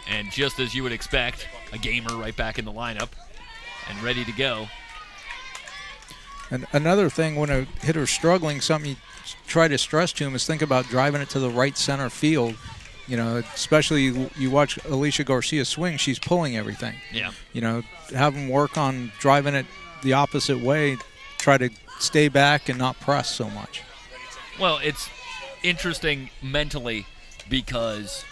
And just as you would expect, a gamer right back in the lineup and ready to go. And another thing, when a hitter's struggling, something you try to stress to him is think about driving it to the right center field. Especially you watch Alicia Garcia swing, she's pulling everything. Yeah. Have them work on driving it the opposite way, try to stay back and not press so much. Well, it's interesting mentally because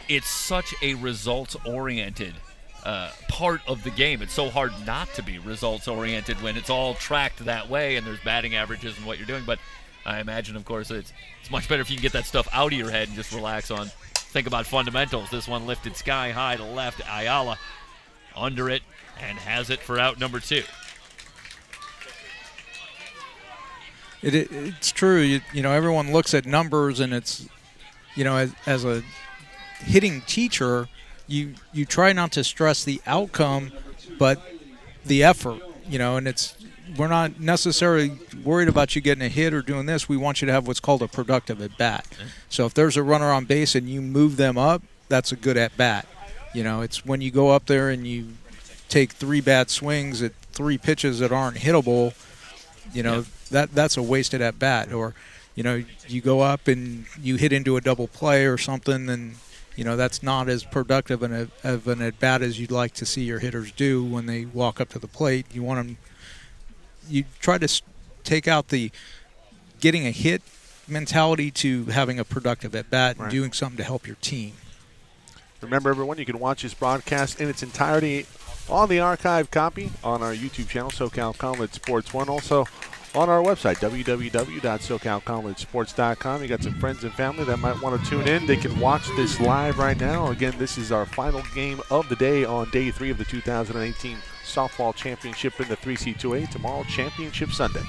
it's such a results-oriented part of the game. It's so hard not to be results-oriented when it's all tracked that way and there's batting averages and what you're doing. But I imagine, of course, it's much better if you can get that stuff out of your head and just relax on. Think about fundamentals. This one lifted sky high to left. Ayala under it and has it for out number 2. It's true. Everyone looks at numbers, and it's, as a hitting teacher, you try not to stress the outcome, but the effort. And we're not necessarily worried about you getting a hit or doing this. We want you to have what's called a productive at-bat. So if there's a runner on base and you move them up, that's a good at-bat. It's when you go up there and you take 3 bad swings at 3 pitches that aren't hittable, that's a wasted at-bat. Or, you go up and you hit into a double play or something, and, that's not as productive of an at-bat as you'd like to see your hitters do when they walk up to the plate. You want them... You try to take out the getting a hit mentality to having a productive at-bat and doing something to help your team. Remember, everyone, you can watch this broadcast in its entirety on the archive copy on our YouTube channel, SoCal College Sports 1. Also on our website, www.socalcollegesports.com. You got some friends and family that might want to tune in. They can watch this live right now. Again, this is our final game of the day on day 3 of the 2018 Softball Championship in the 3C2A. Tomorrow, Championship Sunday.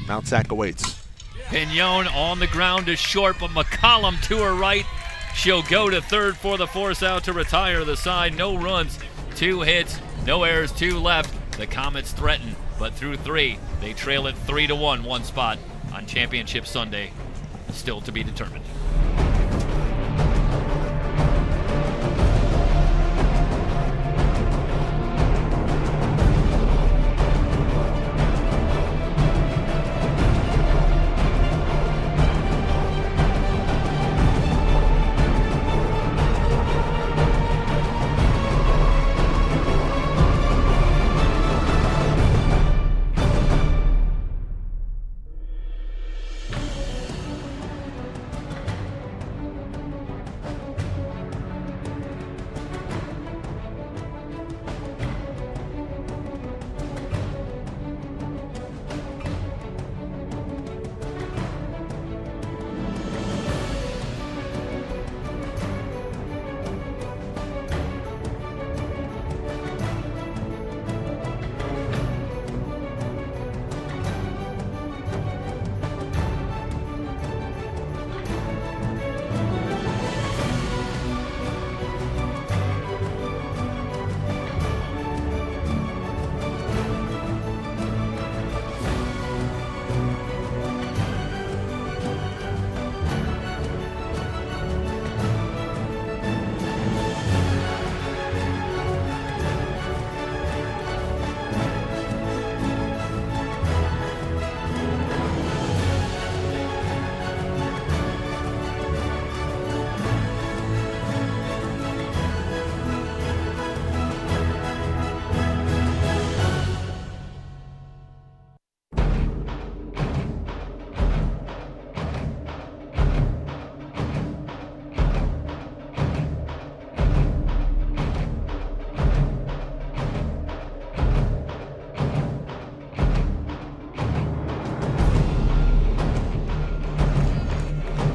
Mount Sac awaits. Pignon on the ground is short, but McCollum to her right. She'll go to third for the force out to retire the side. No runs, 2 hits, no errors, 2 left. The Comets threaten, but through 3, they trail it 3-1, 1 spot on Championship Sunday, still to be determined.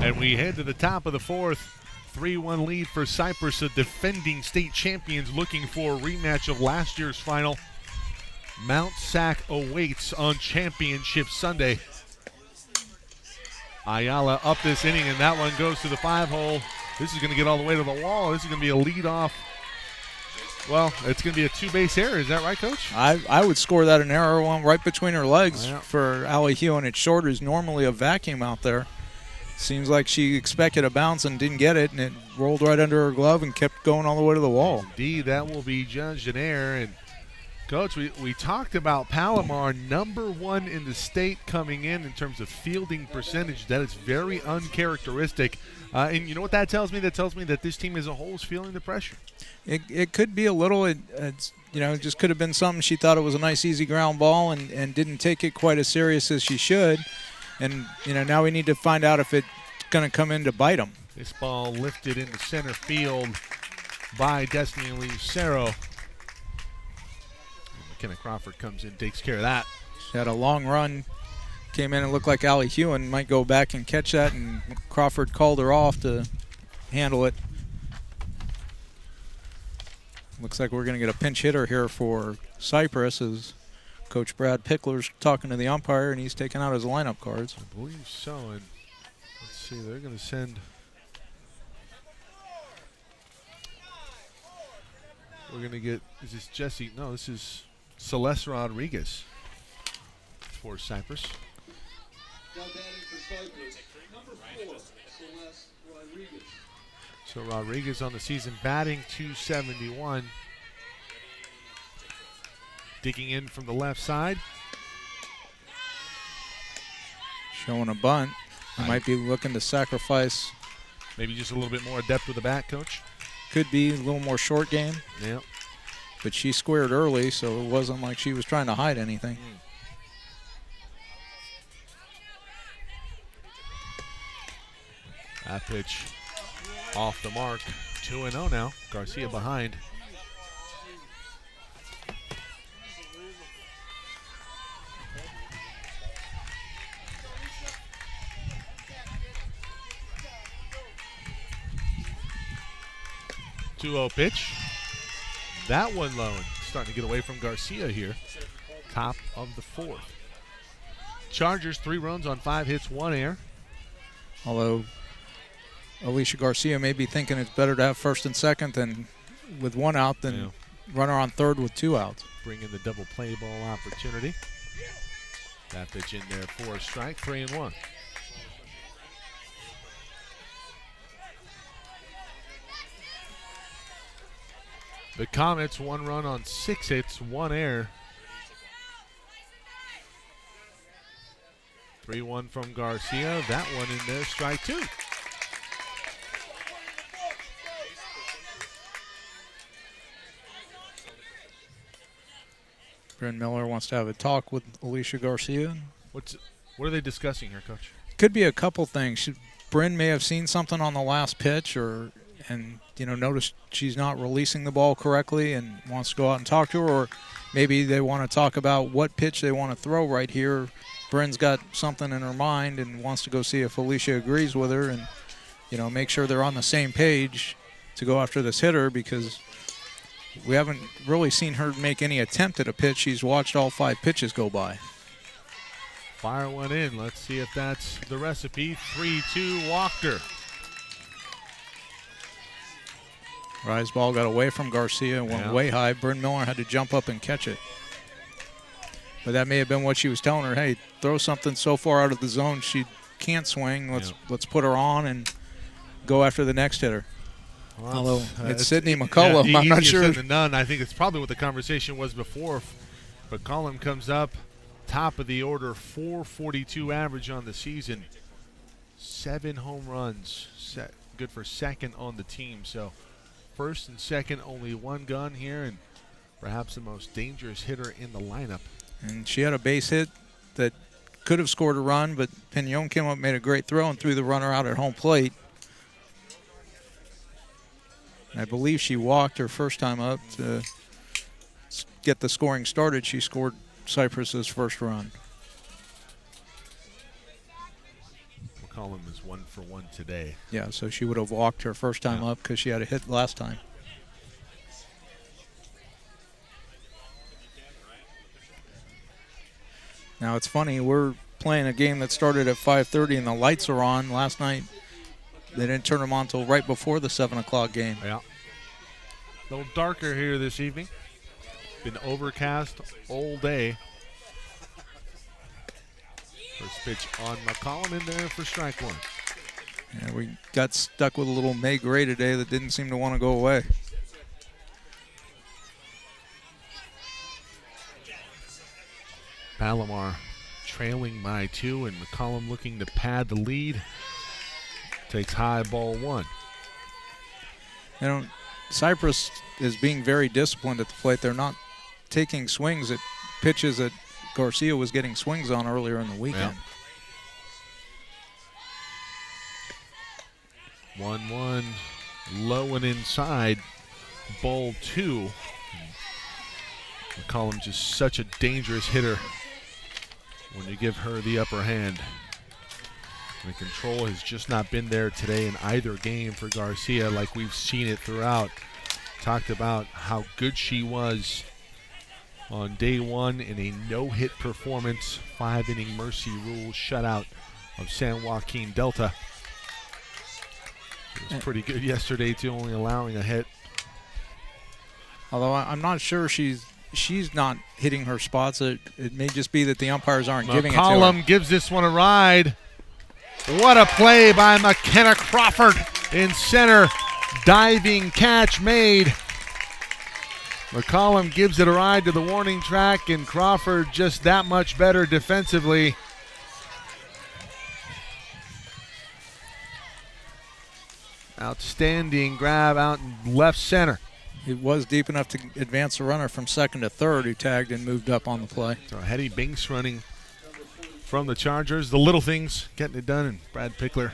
And we head to the top of the fourth. 3-1 lead for Cypress, the defending state champions, looking for a rematch of last year's final. Mount Sac awaits on Championship Sunday. Ayala up this inning, and that one goes to the 5-hole. This is going to get all the way to the wall. This is going to be a lead-off. Well, it's going to be a two-base error. Is that right, Coach? I would score that an error one right between her legs for Allie Hewen. It's short. Is normally a vacuum out there. Seems like she expected a bounce and didn't get it, and it rolled right under her glove and kept going all the way to the wall. Indeed, that will be judged an error. And Coach, we talked about Palomar, #1 in the state coming in terms of fielding percentage. That is very uncharacteristic. And you know what that tells me? That tells me that this team as a whole is feeling the pressure. It could be a little. It's it just could have been something. She thought it was a nice, easy ground ball and didn't take it quite as serious as she should. And, now we need to find out if it's going to come in to bite them. This ball lifted into center field by Destiny Lucero. McKenna Crawford comes in, takes care of that. She had a long run, came in and looked like Allie Hewen might go back and catch that, and Crawford called her off to handle it. Looks like we're going to get a pinch hitter here for Cypress as Coach Brad Pickler's talking to the umpire, and he's taking out his lineup cards. I believe so. And let's see, they're going to send. We're going to get. Is this Jesse? No, this is Celeste Rodriguez for Cypress. Now batting for Cypress, number 4, Celeste Rodriguez. So Rodriguez on the season batting .271. Digging in from the left side. Showing a bunt. He might be looking to sacrifice. Maybe just a little bit more depth with the bat, Coach. Could be a little more short game. Yeah. But she squared early, so it wasn't like she was trying to hide anything. That pitch off the mark. 2-0 now. Garcia behind. Pitch. That one low. Starting to get away from Garcia here. Top of the fourth. Chargers 3 runs on 5 hits, 1 error. Although Alicia Garcia may be thinking it's better to have first and second than with 1 out than runner on third with 2 outs. Bring in the double play ball opportunity. That pitch in there for a strike, 3-1. The Comets 1 run on 6 hits, 1 error. 3-1 from Garcia. That one in there, strike 2. Bryn Miller wants to have a talk with Alicia Garcia. What are they discussing here, Coach? Could be a couple things. Bryn may have seen something on the last pitch and noticed she's not releasing the ball correctly and wants to go out and talk to her, or maybe they want to talk about what pitch they want to throw right here. Bryn's got something in her mind and wants to go see if Alicia agrees with her and, make sure they're on the same page to go after this hitter, because we haven't really seen her make any attempt at a pitch. She's watched all 5 pitches go by. Fire one in. Let's see if that's the recipe. 3-2, walked her. Rise ball got away from Garcia and went way high. Bryn Miller had to jump up and catch it. But that may have been what she was telling her. Hey, throw something so far out of the zone she can't swing. Let's put her on and go after the next hitter. Well, although it's Sydney McCullum, I'm not sure. Said than done. I think it's probably what the conversation was before. But McCullum comes up, top of the order, .442 average on the season. 7 home runs, good for second on the team. So first and second, only 1 gun here, and perhaps the most dangerous hitter in the lineup. And she had a base hit that could have scored a run, but Pignon came up, made a great throw, and threw the runner out at home plate. And I believe she walked her first time up to get the scoring started. She scored Cypress's first run. McCollum is 1 for 1 today. Yeah, so she would have walked her first time up because she had a hit last time. Now it's funny, we're playing a game that started at 5:30 and the lights are on. Last night they didn't turn them on until right before the 7 o'clock game. Yeah. A little darker here this evening. Been overcast all day. First pitch on McCollum in there for strike 1. Yeah, we got stuck with a little May Gray today that didn't seem to want to go away. Palomar trailing by 2, and McCollum looking to pad the lead. Takes high, ball 1. Cypress is being very disciplined at the plate. They're not taking swings at pitches that Garcia was getting swings on earlier in the weekend. 1-1, low and inside, ball 2. McCollum just such a dangerous hitter when you give her the upper hand. The control has just not been there today in either game for Garcia, like we've seen it throughout. Talked about how good she was on day 1 in a no-hit performance, 5-inning Mercy Rule shutout of San Joaquin Delta. It was pretty good yesterday too, only allowing a hit. Although I'm not sure she's not hitting her spots. It may just be that the umpires aren't giving it to her. McCollum gives this one a ride. What a play by McKenna Crawford in center. Diving catch made. McCollum gives it a ride to the warning track, and Crawford just that much better defensively. Outstanding grab out in left center. It was deep enough to advance the runner from second to third, who tagged and moved up on the play. So Hetty Binks running from the Chargers. The little things getting it done, and Brad Pickler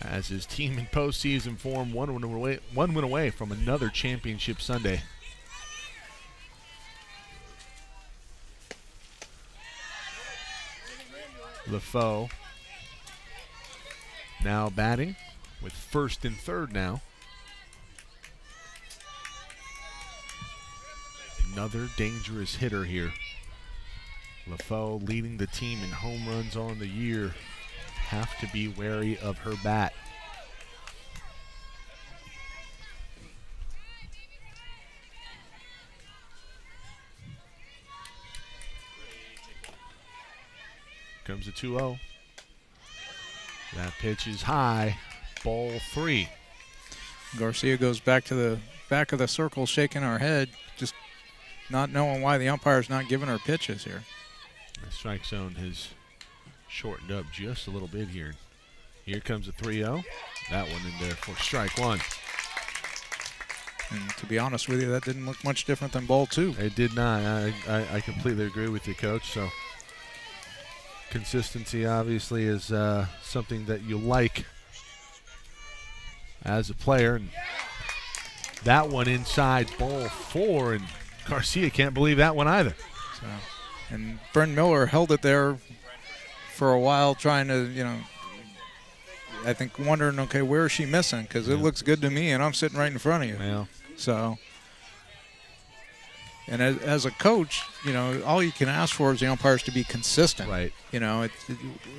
as his team in postseason form, one win away from another championship Sunday. LaFoe now batting with first and third now. Another dangerous hitter here. LaFoe leading the team in home runs on the year. Have to be wary of her bat. Comes a 2-0. That pitch is high. Ball 3. Garcia goes back to the back of the circle, shaking her head, just not knowing why the umpire's not giving her pitches here. The strike zone has shortened up just a little bit here. Here comes a 3-0. That one in there for strike 1. And to be honest with you, that didn't look much different than ball 2. It did not. I completely agree with you, Coach. So consistency obviously is something that you like as a player. And that one inside, ball 4, and Garcia can't believe that one either. So, and Bryn Miller held it there for a while, trying to, I think wondering, okay, where is she missing? Because it looks good to me, and I'm sitting right in front of you. Yeah. So, and as a coach, all you can ask for is the umpires to be consistent. Right.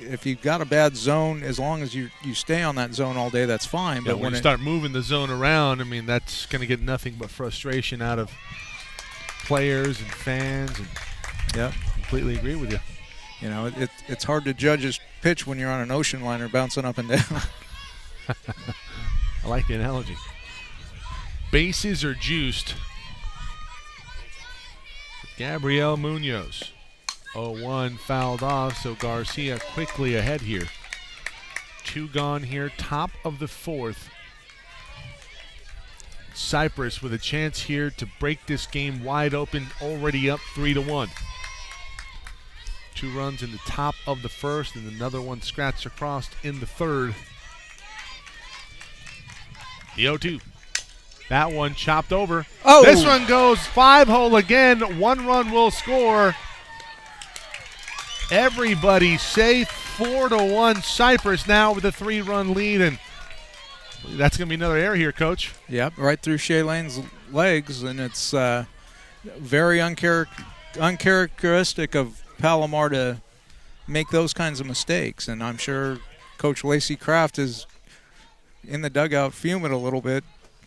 If you've got a bad zone, as long as you stay on that zone all day, that's fine. Yeah, but when you start moving the zone around, that's going to get nothing but frustration out of players and fans. And yeah, completely agree with you. It's hard to judge his pitch when you're on an ocean liner bouncing up and down. I like the analogy. Bases are juiced. Gabrielle Munoz. 0-1 fouled off, so Garcia quickly ahead here. 2 gone here, top of the 4th. Cypress with a chance here to break this game wide open, already up 3-1. 2 runs in the top of the 1st, and another one scratched across in the 3rd. The 0-2. That one chopped over. Oh! This one goes 5-hole again. 1 run will score. Everybody safe. 4-1 Cypress now with a 3-run lead, and that's going to be another error here, Coach. Yep, right through Shaylane's legs, and it's very uncharacteristic of Palomar to make those kinds of mistakes. And I'm sure Coach Lacey Kraft is in the dugout fuming a little bit,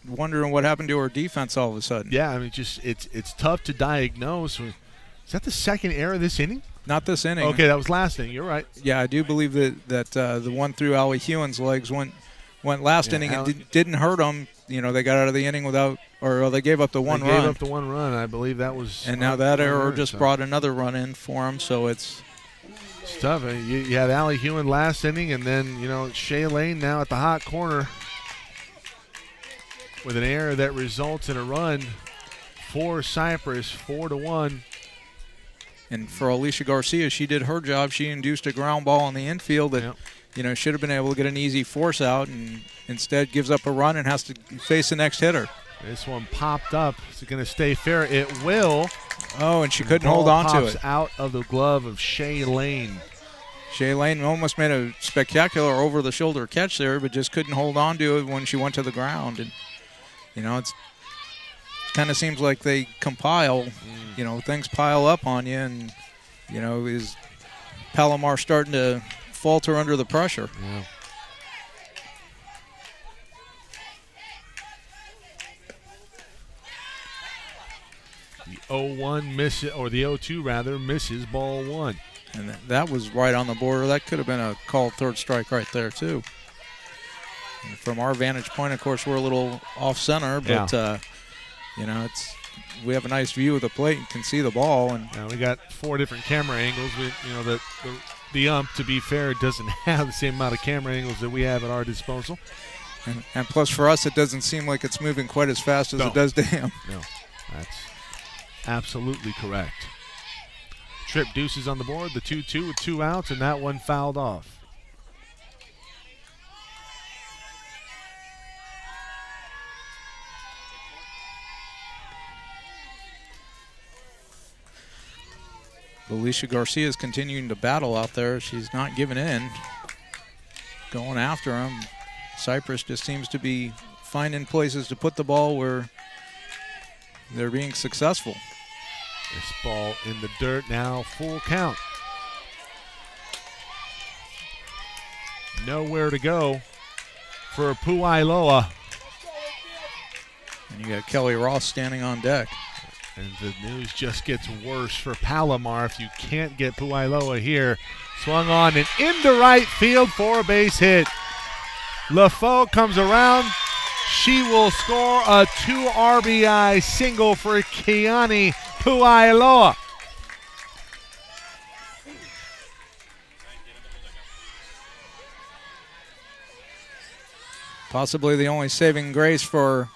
wondering what happened to her defense all of a sudden. Yeah, I mean, it's tough to diagnose. Is that the second error this inning? Not this inning. Okay, that was last inning. You're right. Yeah, I do believe that the one through Allie Hewen's legs went last inning and didn't hurt them. You know, they got out of the inning without, or they gave up the one run. They gave up the one run. I believe that was. And now that error just brought another run in for them, so it's tough. You had Allie Hewen last inning, and then, Shaylane now at the hot corner with an error that results in a run for Cypress, 4-1. And for Alicia Garcia, she did her job. She induced a ground ball in the infield that, should have been able to get an easy force out, and instead gives up a run and has to face the next hitter. This one popped up. Is it going to stay fair? It will. Oh, and she couldn't hold on to it. Out of the glove of Shaylane. Shaylane almost made a spectacular over-the-shoulder catch there, but just couldn't hold on to it when she went to the ground. And, it's kind of seems like they compile, things pile up on you, and, is Palomar starting to falter under the pressure. Yeah. The 0-1 misses, or the 0-2 rather, misses ball one. And that was right on the border. That could have been a called third strike right there, too. And from our vantage point, of course, we're a little off center, but we have a nice view of the plate and can see the ball. And we got 4 different camera angles. The ump, to be fair, doesn't have the same amount of camera angles that we have at our disposal. And plus, for us, it doesn't seem like it's moving quite as fast as it does to him. No, that's absolutely correct. Trip deuces on the board, the 2-2 with 2 outs, and that one fouled off. Alicia Garcia is continuing to battle out there. She's not giving in, going after him. Cypress just seems to be finding places to put the ball where they're being successful. This ball in the dirt now, full count. Nowhere to go for Puailoa. And you got Kelly Ross standing on deck. And the news just gets worse for Palomar if you can't get Puailoa here. Swung on and into right field for a base hit. LaFaux comes around. She will score a 2 RBI single for Keani Puailoa. Possibly the only saving grace for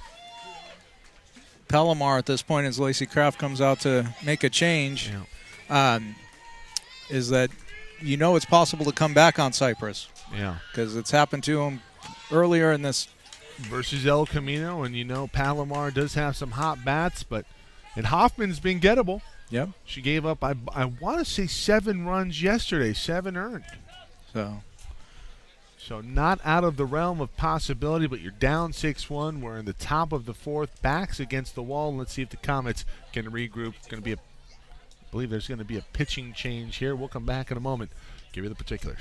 Palomar at this point as Lacey Kraft comes out to make a change is that it's possible to come back on Cypress. Yeah. Because it's happened to him earlier in this. Versus El Camino, and Palomar does have some hot bats, and Hoffman's been gettable. Yep. She gave up, I want to say 7 runs yesterday, 7 earned. So not out of the realm of possibility, but you're down 6-1. We're in the top of the 4th, backs against the wall. Let's see if the Comets can regroup. I believe there's going to be a pitching change here. We'll come back in a moment. Give you the particulars.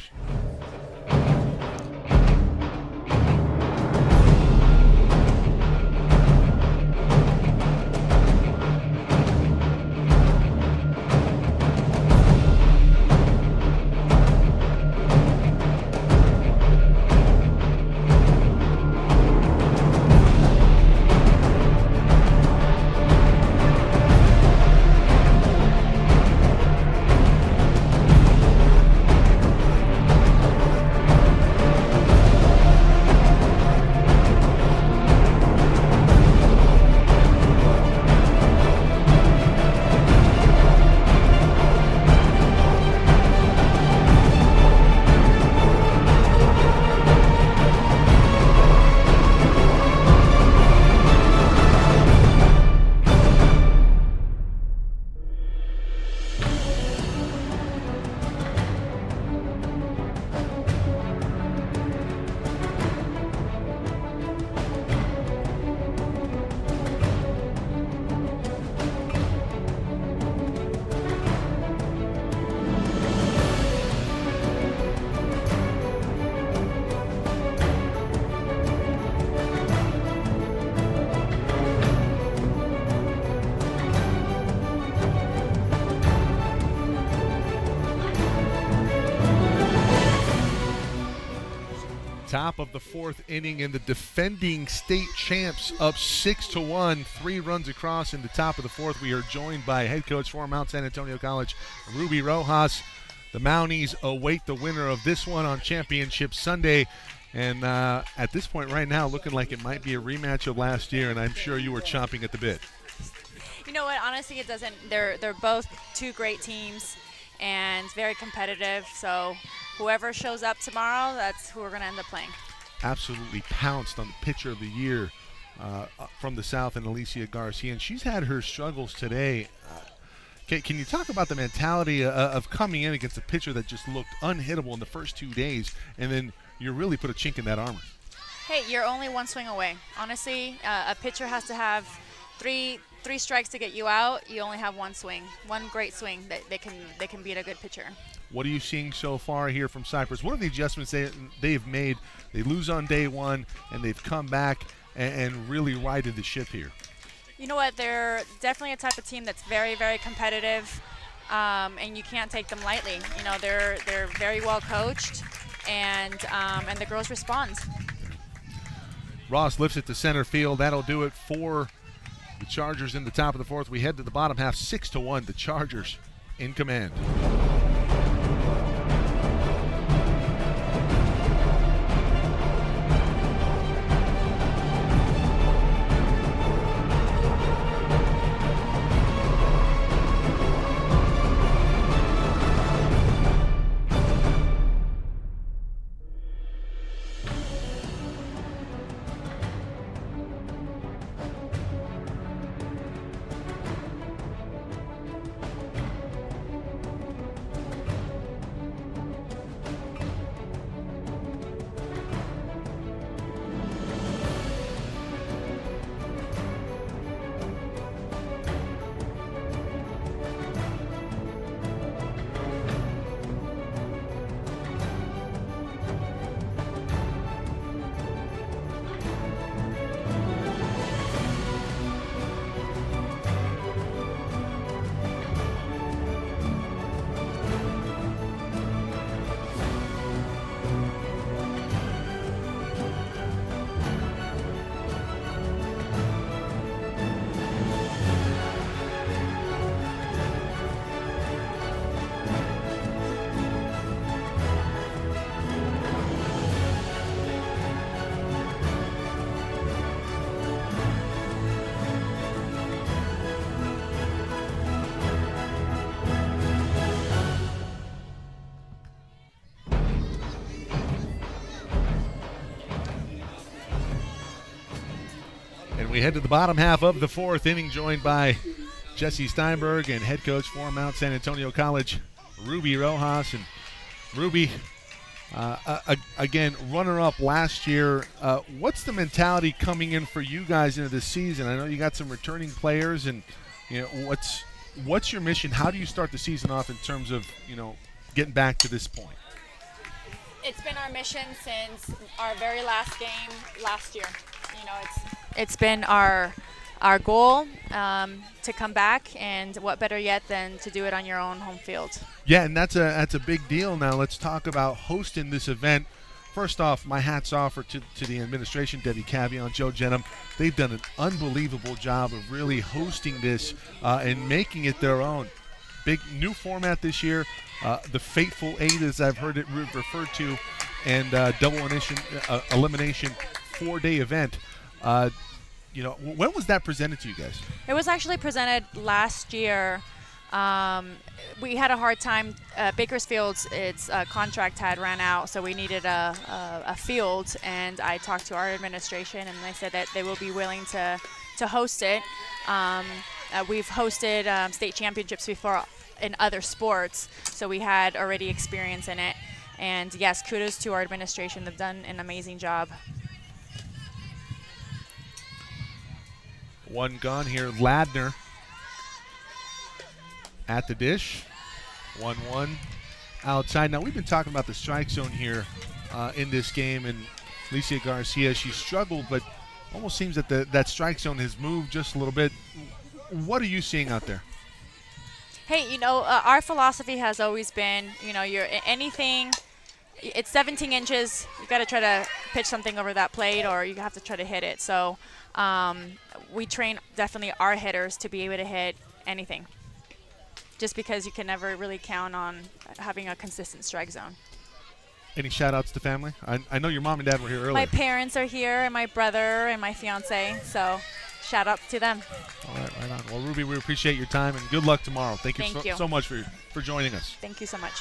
Top of the fourth inning, and the defending state champs up 6-1, 3 runs across in the top of the fourth. We are joined by head coach for Mount San Antonio College, Ruby Rojas. The Mounties await the winner of this one on Championship Sunday. And at this point right now, looking like it might be a rematch of last year, and I'm sure you were chomping at the bit. You know what? Honestly, it doesn't. They're both two great teams and very competitive. So whoever shows up tomorrow, that's who we're going to end up playing. Absolutely pounced on the pitcher of the year from the South, and Alicia Garcia, and she's had her struggles today. Can you talk about the mentality of coming in against a pitcher that just looked unhittable in the first 2 days, and then you really put a chink in that armor? Hey, you're only one swing away. Honestly, a pitcher has to have three strikes to get you out. You only have one swing, one great swing that they can beat a good pitcher. What are you seeing so far here from Cypress? What are the adjustments they've made? They lose on day one, and they've come back and really righted the ship here. You know what? They're definitely a type of team that's very, very competitive, and you can't take them lightly. You know, they're very well coached, and the girls respond. Ross lifts it to center field. That'll do it for the Chargers in the top of the fourth. We head to the bottom half, 6-1. The Chargers in command. We head to the bottom half of the fourth inning, joined by Jesse Steinberg and head coach for Mount San Antonio College, Ruby Rojas. And Ruby, again, runner-up last year. What's the mentality coming in for you guys into this season? I know you got some returning players, and you know what's your mission? How do you start the season off in terms of getting back to this point? It's been our mission since our very last game last year. You know, it's been our goal to come back, and what better yet than to do it on your own home field. Yeah, and that's a big deal. Now let's talk about hosting this event. First off, my hat's off to the administration, Debbie Cavion, Joe Jenham. They've done an unbelievable job of really hosting this and making it their own. Big new format this year, the Fateful Eight, as I've heard it referred to, and double elimination 4-day event. When was that presented to you guys? It was actually presented last year. We had a hard time. Bakersfield's contract had ran out, so we needed a field, and I talked to our administration, and they said that they will be willing to host it. We've hosted state championships before in other sports, so we had already experience in it. And yes, kudos to our administration. They've done an amazing job. One gone here, Ladner at the dish. 1-1 outside. Now, we've been talking about the strike zone here in this game, and Alicia Garcia, she struggled, but almost seems that that strike zone has moved just a little bit. What are you seeing out there? Hey, our philosophy has always been, you're anything it's 17 inches. You got to try to pitch something over that plate, or you have to try to hit it. So we train definitely our hitters to be able to hit anything, just because you can never really count on having a consistent strike zone. Any shout-outs to family? I know your mom and dad were here earlier. My parents are here, and my brother and my fiance. So shout-outs to them. All right, right on. Well, Ruby, we appreciate your time, and good luck tomorrow. Thank you so much for joining us. Thank you so much.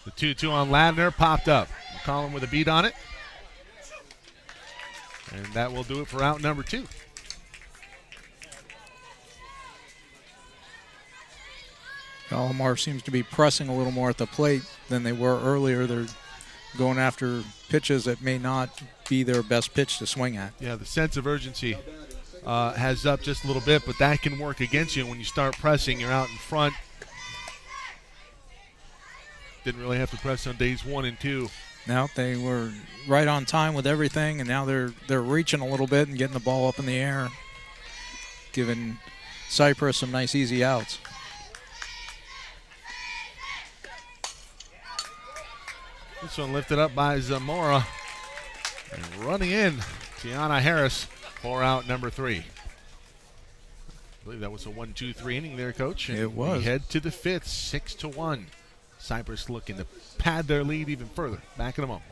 The 2-2 on Ladner popped up. McCollum with a beat on it. And that will do it for out number 2. Palomar seems to be pressing a little more at the plate than they were earlier. They're going after pitches that may not be their best pitch to swing at. Yeah, the sense of urgency has up just a little bit, but that can work against you when you start pressing. You're out in front. Didn't really have to press on days 1 and 2. Now they were right on time with everything, and now they're reaching a little bit and getting the ball up in the air, giving Cypress some nice easy outs. This one lifted up by Zamora. And running in, Tiana Harris for out number 3. I believe that was a 1-2-3 inning there, Coach. And it was. We head to the 5th, 6-1. Cypress looking to pad their lead even further. Back in a moment.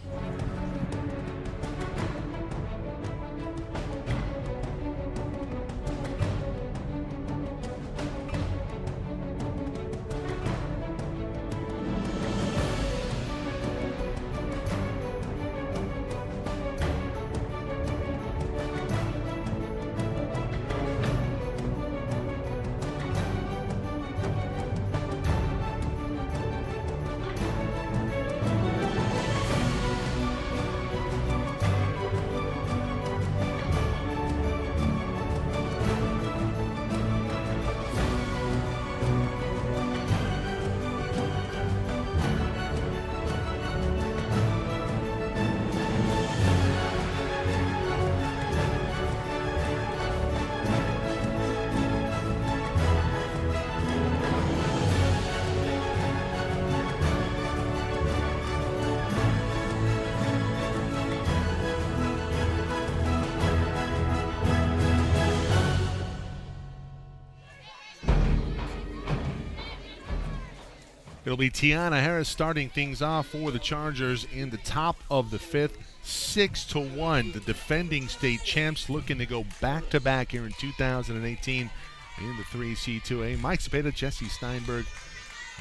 It'll be Tiana Harris starting things off for the Chargers in the top of the 5th, 6-1. The defending state champs looking to go back-to-back here in 2018 in the 3C2A. Mike Cepeda, Jesse Steinberg,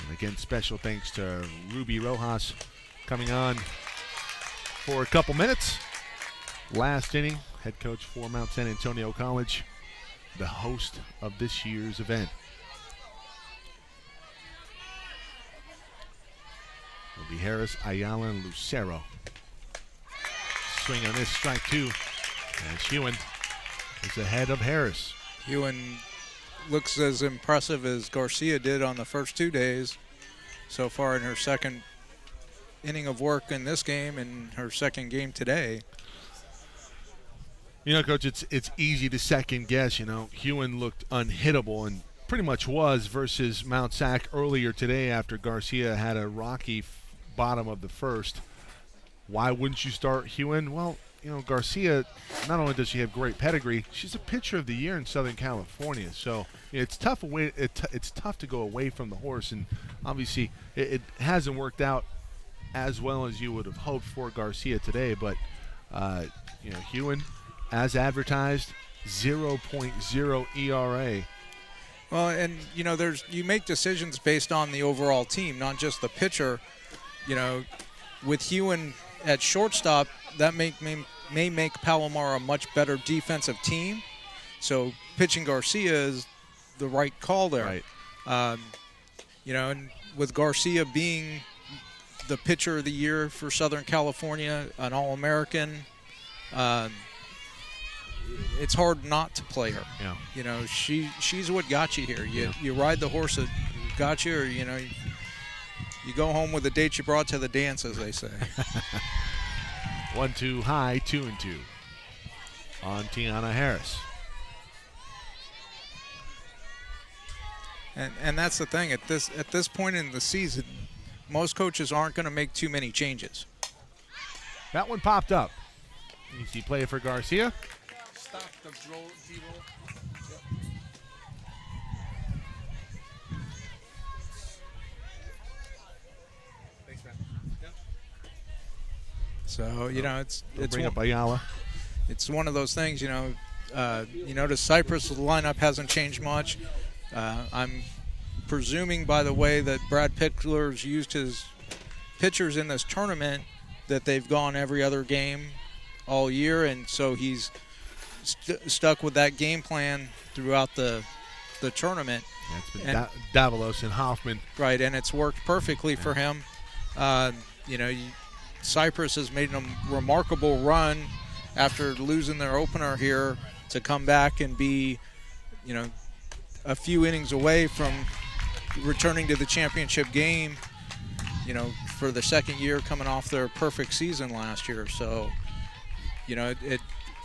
and again, special thanks to Ruby Rojas coming on for a couple minutes. Last inning, head coach for Mount San Antonio College, the host of this year's event. Will be Harris, Ayala, and Lucero. Swing on this, strike 2. And Hewen is ahead of Harris. Hewen looks as impressive as Garcia did on the first 2 days so far in her second inning of work in this game and her second game today. You know, Coach, it's easy to second guess. You know, Hewen looked unhittable and pretty much was versus Mount Sac earlier today after Garcia had a rocky bottom of the first. Why wouldn't you start Hewen? Well, you know, Garcia, not only does she have great pedigree, she's a pitcher of the year in Southern California. So it's tough it's tough to go away from the horse, and obviously it hasn't worked out as well as you would have hoped for Garcia today. But you know, Hewen, as advertised, 0.0 ERA. Well, and you know, you make decisions based on the overall team, not just the pitcher. You know, with Hewen at shortstop, that may make Palomar a much better defensive team. So pitching Garcia is the right call there. Right. You know, and with Garcia being the pitcher of the year for Southern California, an All-American, it's hard not to play her. Yeah. You know, she's what got you here. You ride the horse that got you, or you know, you go home with the date you brought to the dance, as they say. 1-2 high, 2-2 on Tiana Harris. And that's the thing, at this point in the season, most coaches aren't going to make too many changes. That one popped up. Easy play for Garcia. Stop the roll, D-roll. Thanks, man. Yep. So, you know, it's bring up Ayala. It's one of those things, you notice Cypress' lineup hasn't changed much. I'm presuming by the way that Brad Pickler's used his pitchers in this tournament that they've gone every other game all year, and so he's stuck with that game plan throughout the tournament. Yeah, it's been Davalos and Hoffman. Right, and it's worked perfectly for him. Cypress has made a remarkable run after losing their opener here to come back and be, a few innings away from returning to the championship game, for the second year coming off their perfect season last year. So, it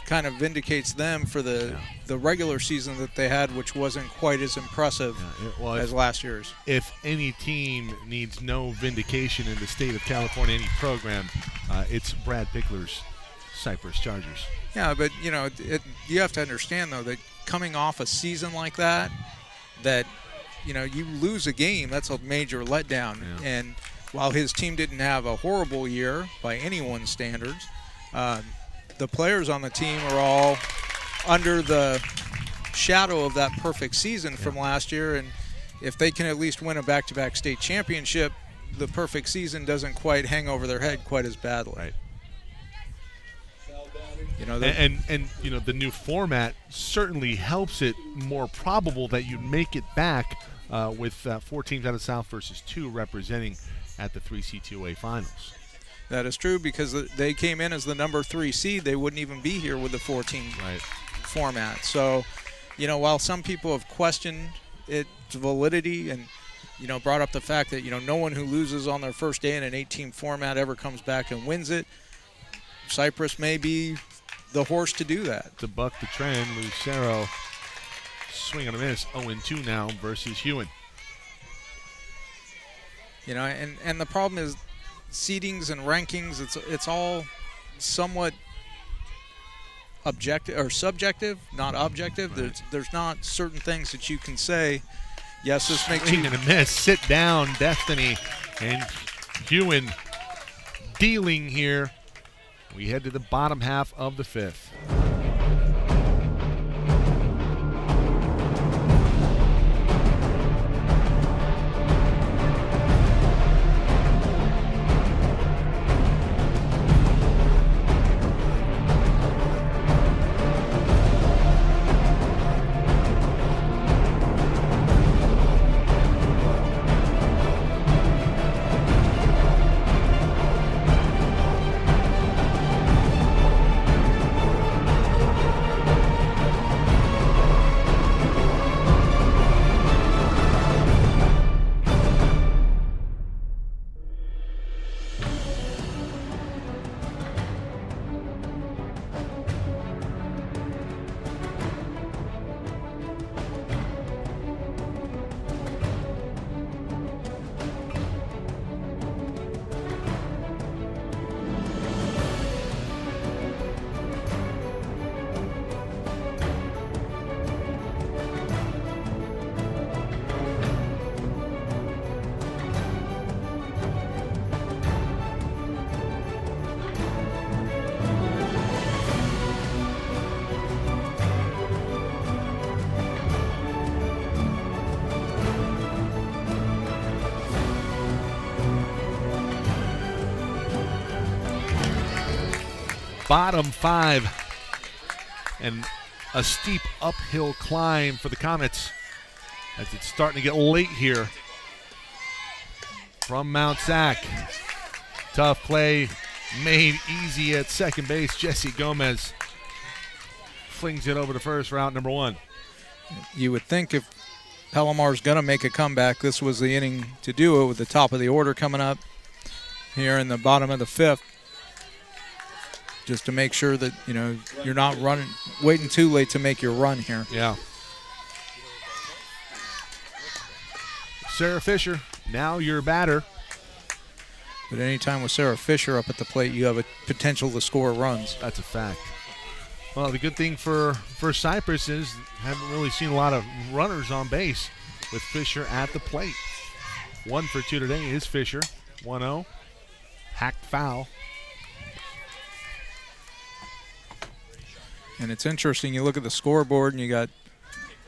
kind of vindicates them for the regular season that they had, which wasn't quite as impressive as last year's. If any team needs no vindication in the state of California, any program, it's Brad Pickler's Cypress Chargers. Yeah, but, you have to understand, though, that coming off a season like that, you lose a game, that's a major letdown. Yeah. And while his team didn't have a horrible year by anyone's standards, the players on the team are all under the shadow of that perfect season from last year. And if they can at least win a back-to-back state championship, the perfect season doesn't quite hang over their head quite as badly. Right. The new format certainly helps it more probable that you make it back with 4 teams out of South versus 2 representing at the 3 CCCAA finals. That is true, because they came in as the number 3 seed. They wouldn't even be here with the 14 format. So, while some people have questioned its validity and, brought up the fact that, no one who loses on their first day in an 8-team format ever comes back and wins it, Cypress may be the horse to do that. To buck the trend, Lucero swing and a miss, 0-2 now versus Hewen. And the problem is seedings and rankings, it's all somewhat objective or subjective, not objective. Right. There's not certain things that you can say, yes, this makes swing and a miss, sit down, Destiny, and Hewen dealing here. We head to the bottom half of the 5th. Bottom 5, and a steep uphill climb for the Comets as it's starting to get late here from Mount Sac. Tough play made easy at second base. Jesse Gomez flings it over to first for out number 1. You would think if Palomar's going to make a comeback, this was the inning to do it, with the top of the order coming up here in the bottom of the 5th. Just to make sure that, you're not waiting too late to make your run here. Yeah. Sarah Fisher, now your batter. But anytime with Sarah Fisher up at the plate, you have a potential to score runs. That's a fact. Well, the good thing for Cypress is haven't really seen a lot of runners on base with Fisher at the plate. 1 for 2 today is Fisher. 1-0. Hacked foul. And it's interesting, you look at the scoreboard and you got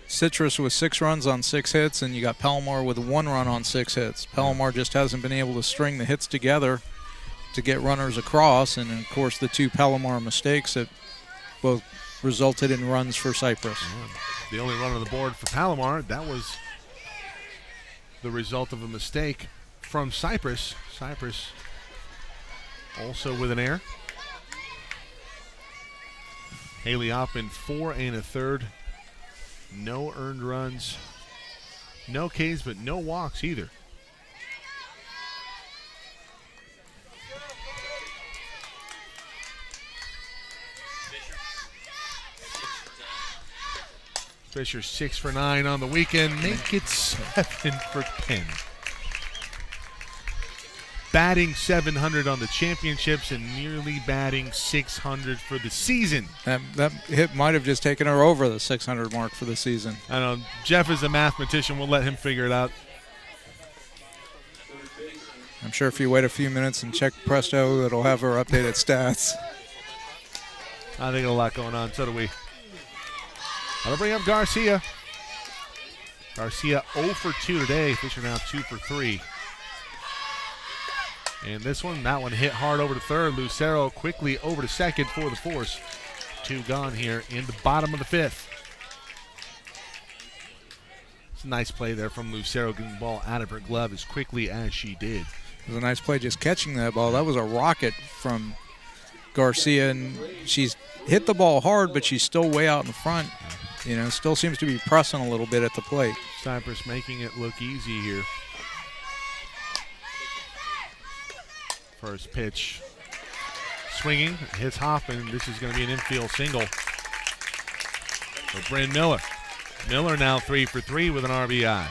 Cypress with 6 runs on 6 hits, and you got Palomar with 1 run on 6 hits. Palomar just hasn't been able to string the hits together to get runners across, and of course the 2 Palomar mistakes that both resulted in runs for Cypress. The only run on the board for Palomar, that was the result of a mistake from Cypress. Cypress also with an error. Haley Oppen 4 1/3. No earned runs. No Ks, but no walks either. Fisher 6 for 9 on the weekend. Make it 7 for 10. Batting .700 on the championships and nearly batting .600 for the season. That hit might have just taken her over the 600 mark for the season. I know Jeff is a mathematician. We'll let him figure it out. I'm sure if you wait a few minutes and check Presto, it'll have her updated stats. I think a lot going on. So do we. I'll bring up Garcia. Garcia 0 for 2 today. Fisher now 2 for 3. And that one hit hard over to third. Lucero quickly over to second for the force. 2 gone here in the bottom of the 5th. It's a nice play there from Lucero, getting the ball out of her glove as quickly as she did. It was a nice play just catching that ball. That was a rocket from Garcia, and she's hit the ball hard, but she's still way out in front. You know, still seems to be pressing a little bit at the plate. Cypress making it look easy here. First pitch, swinging, hits Hoffman. This is going to be an infield single for Bryn Miller. Miller now 3 for 3 with an RBI.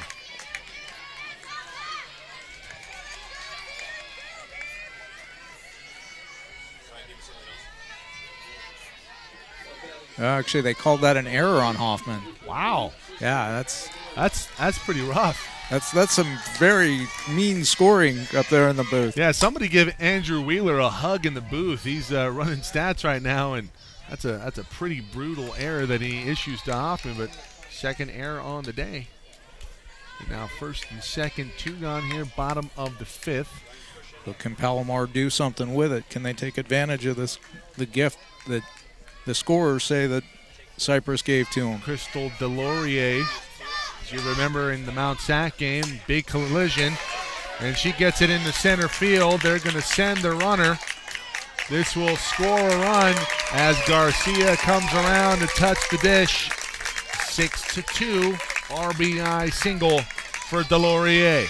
Actually, they called that an error on Hoffman. Wow. Yeah, that's pretty rough. That's some very mean scoring up there in the booth. Yeah, somebody give Andrew Wheeler a hug in the booth. He's running stats right now, and that's a pretty brutal error that he issues to Hoffman, but second error on the day. And now first and second, 2 gone here, bottom of the 5th. So can Palomar do something with it? Can they take advantage of the gift that the scorers say that Cypress gave to him? Crystal Delorier, as you remember in the Mount Sac game, big collision, and she gets it into center field. They're going to send the runner. This will score a run as Garcia comes around to touch the dish. 6-2 RBI single for Delorier.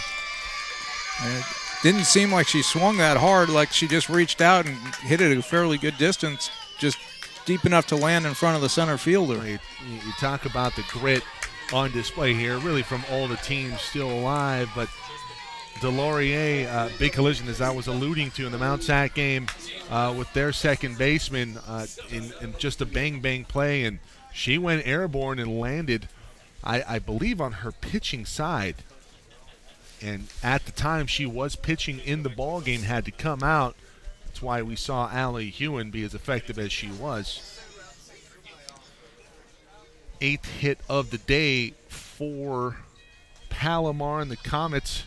And it didn't seem like she swung that hard, like she just reached out and hit it at a fairly good distance, just deep enough to land in front of the center fielder. You talk about the grit on display here, really from all the teams still alive, but Delorier, big collision as I was alluding to in the Mount Sac game with their second baseman in just a bang-bang play, and she went airborne and landed, I believe, on her pitching side. And at the time she was pitching in the ball game, had to come out. That's why we saw Allie Hewen be as effective as she was. 8th hit of the day for Palomar, and the Comets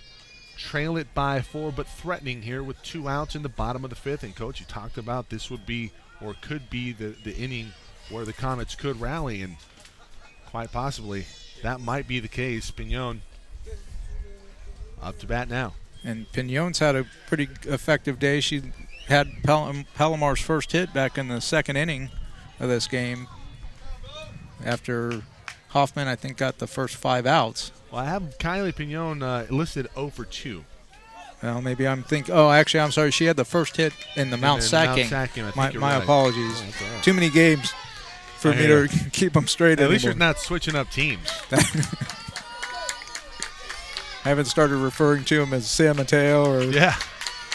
trail it by 4, but threatening here with 2 outs in the bottom of the 5th. And Coach, you talked about this would be, or could be, the inning where the Comets could rally, and quite possibly that might be the case. Pignon up to bat now. And Pignon's had a pretty effective day. She had Palomar's first hit back in the 2nd inning of this game after Hoffman, I think, got the first 5 outs. Well, I have Kylie Pignon listed 0 for 2. Well, maybe I'm thinking. Oh, actually, I'm sorry. She had the first hit in the Mount Sac game. My right. apologies. Oh, right. Too many games for me to keep them straight. At least you're not switching up teams. I haven't started referring to him as San Mateo or. Yeah.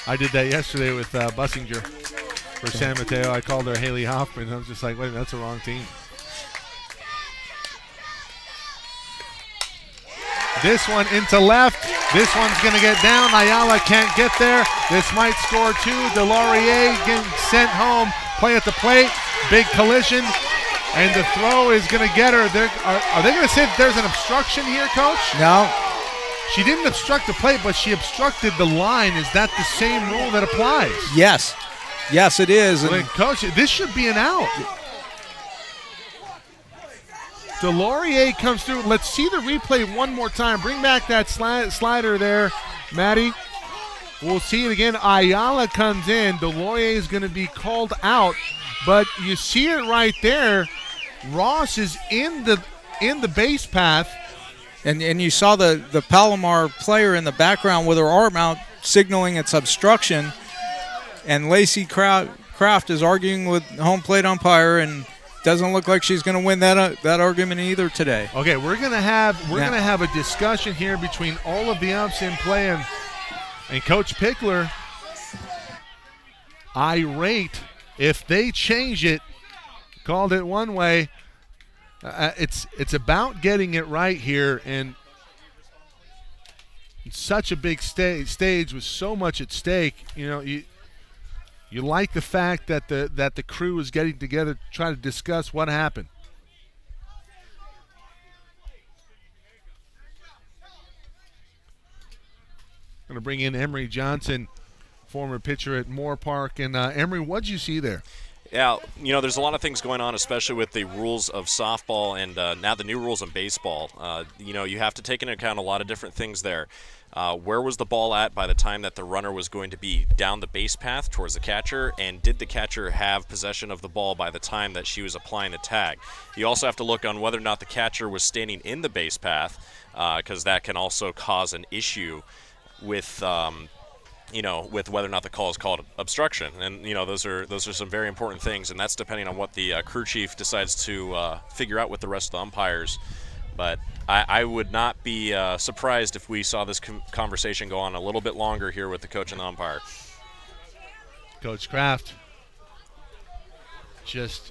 I did that yesterday with Bussinger for San Mateo. I called her Haley Hoffman. I was just like, wait a minute, that's the wrong team. This one into left. This one's going to get down. Ayala can't get there. This might score 2. Delorier getting sent home. Play at the plate. Big collision. And the throw is going to get her. Are they going to say that there's an obstruction here, Coach? No. She didn't obstruct the plate, but she obstructed the line. Is that the same rule that applies? Yes. Yes, it is. Well, then, Coach, this should be an out. Delorier comes through. Let's see the replay one more time. Bring back that slider there, Maddie. We'll see it again. Ayala comes in. Delorier is going to be called out, but you see it right there. Ross is in the base path. And you saw the Palomar player in the background with her arm out signaling its obstruction. And Lacey Kraft is arguing with home plate umpire, and doesn't look like she's going to win that argument either today. Okay, we're going to have a discussion here between all of the umps in play, and Coach Pickler irate. If they change it, called it one way. It's about getting it right here, and it's such a big stage with so much at stake. You know, you like the fact that the crew is getting together to try to discuss what happened. Going to bring in Emery Johnson, former pitcher at Moore Park, and Emery, what'd you see there? Yeah, you know, there's a lot of things going on, especially with the rules of softball and now the new rules in baseball. You know, you have to take into account a lot of different things there. Where was the ball at by the time that the runner was going to be down the base path towards the catcher, and did the catcher have possession of the ball by the time that she was applying the tag? You also have to look on whether or not the catcher was standing in the base path, because that can also cause an issue with with whether or not the call is called obstruction. And, you know, those are some very important things, and that's depending on what the crew chief decides to figure out with the rest of the umpires. But I would not be surprised if we saw this conversation go on a little bit longer here with the coach and the umpire. Coach Kraft, just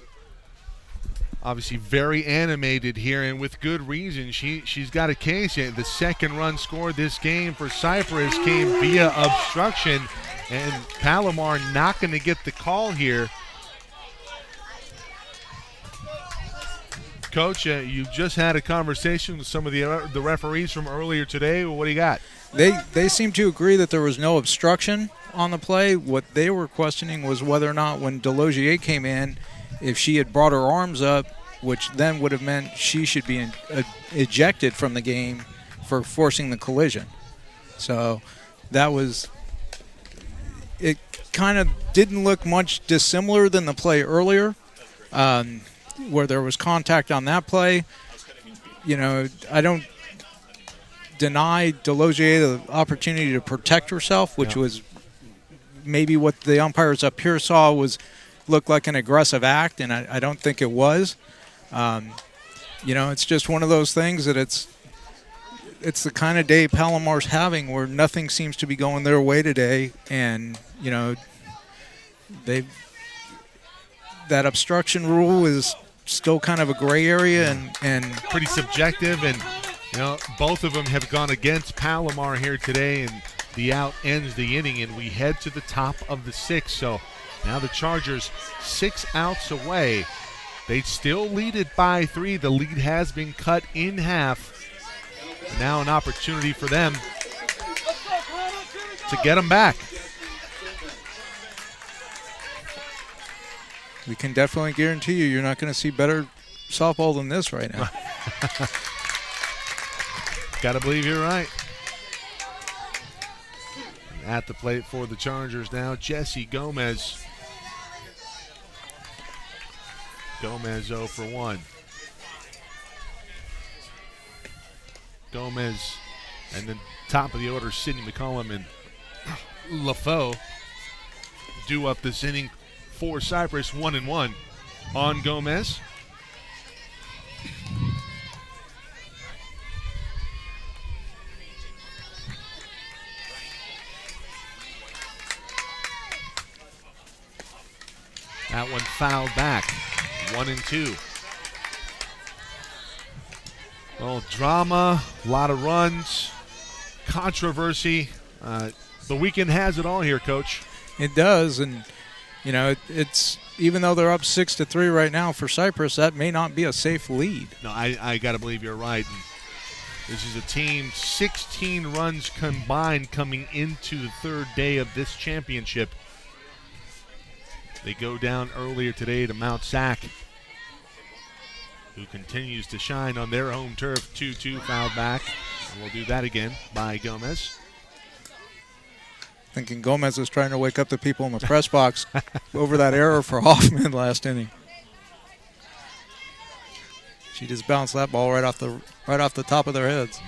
obviously very animated here, and with good reason. She's got a case. The second run scored this game for Cypress came via obstruction, and Palomar not going to get the call here. Coach, you just had a conversation with some of the referees from earlier today. What do you got? They seem to agree that there was no obstruction on the play. What they were questioning was whether or not when Delogier came in, if she had brought her arms up, which then would have meant she should be ejected from the game for forcing the collision. So that was – it kind of didn't look much dissimilar than the play earlier, where there was contact on that play. You know, I don't deny Delogier the opportunity to protect herself, which was maybe what the umpires up here saw looked like an aggressive act, and I don't think it was. You know, it's just one of those things that it's the kind of day Palomar's having where nothing seems to be going their way today, and, you know, that obstruction rule is still kind of a gray area and pretty subjective, and, you know, both of them have gone against Palomar here today, and the out ends the inning, and we head to the top of the sixth. So now the Chargers 6 outs away. They still lead it by 3. The lead has been cut in half. Now an opportunity for them to get them back. We can definitely guarantee you're not going to see better softball than this right now. Gotta believe you're right. At the plate for the Chargers now, Jesse Gomez. Gomez 0 for 1. Gomez, and then top of the order, Sidney McCollum and LaFaux do up this inning for Cypress, 1-1 on Gomez. That one fouled back. 1 and 2. Well, drama, a lot of runs, controversy. The weekend has it all here, Coach. It does, and you know it's even though they're up 6-3 right now for Cypress, that may not be a safe lead. No, I got to believe you're right. And this is a team 16 runs combined coming into the third day of this championship. They go down earlier today to Mount Sac, who continues to shine on their home turf. 2-2 fouled back, and we'll do that again by Gomez. Thinking Gomez is trying to wake up the people in the press box over that error for Hoffman last inning. She just bounced that ball right off the top of their heads.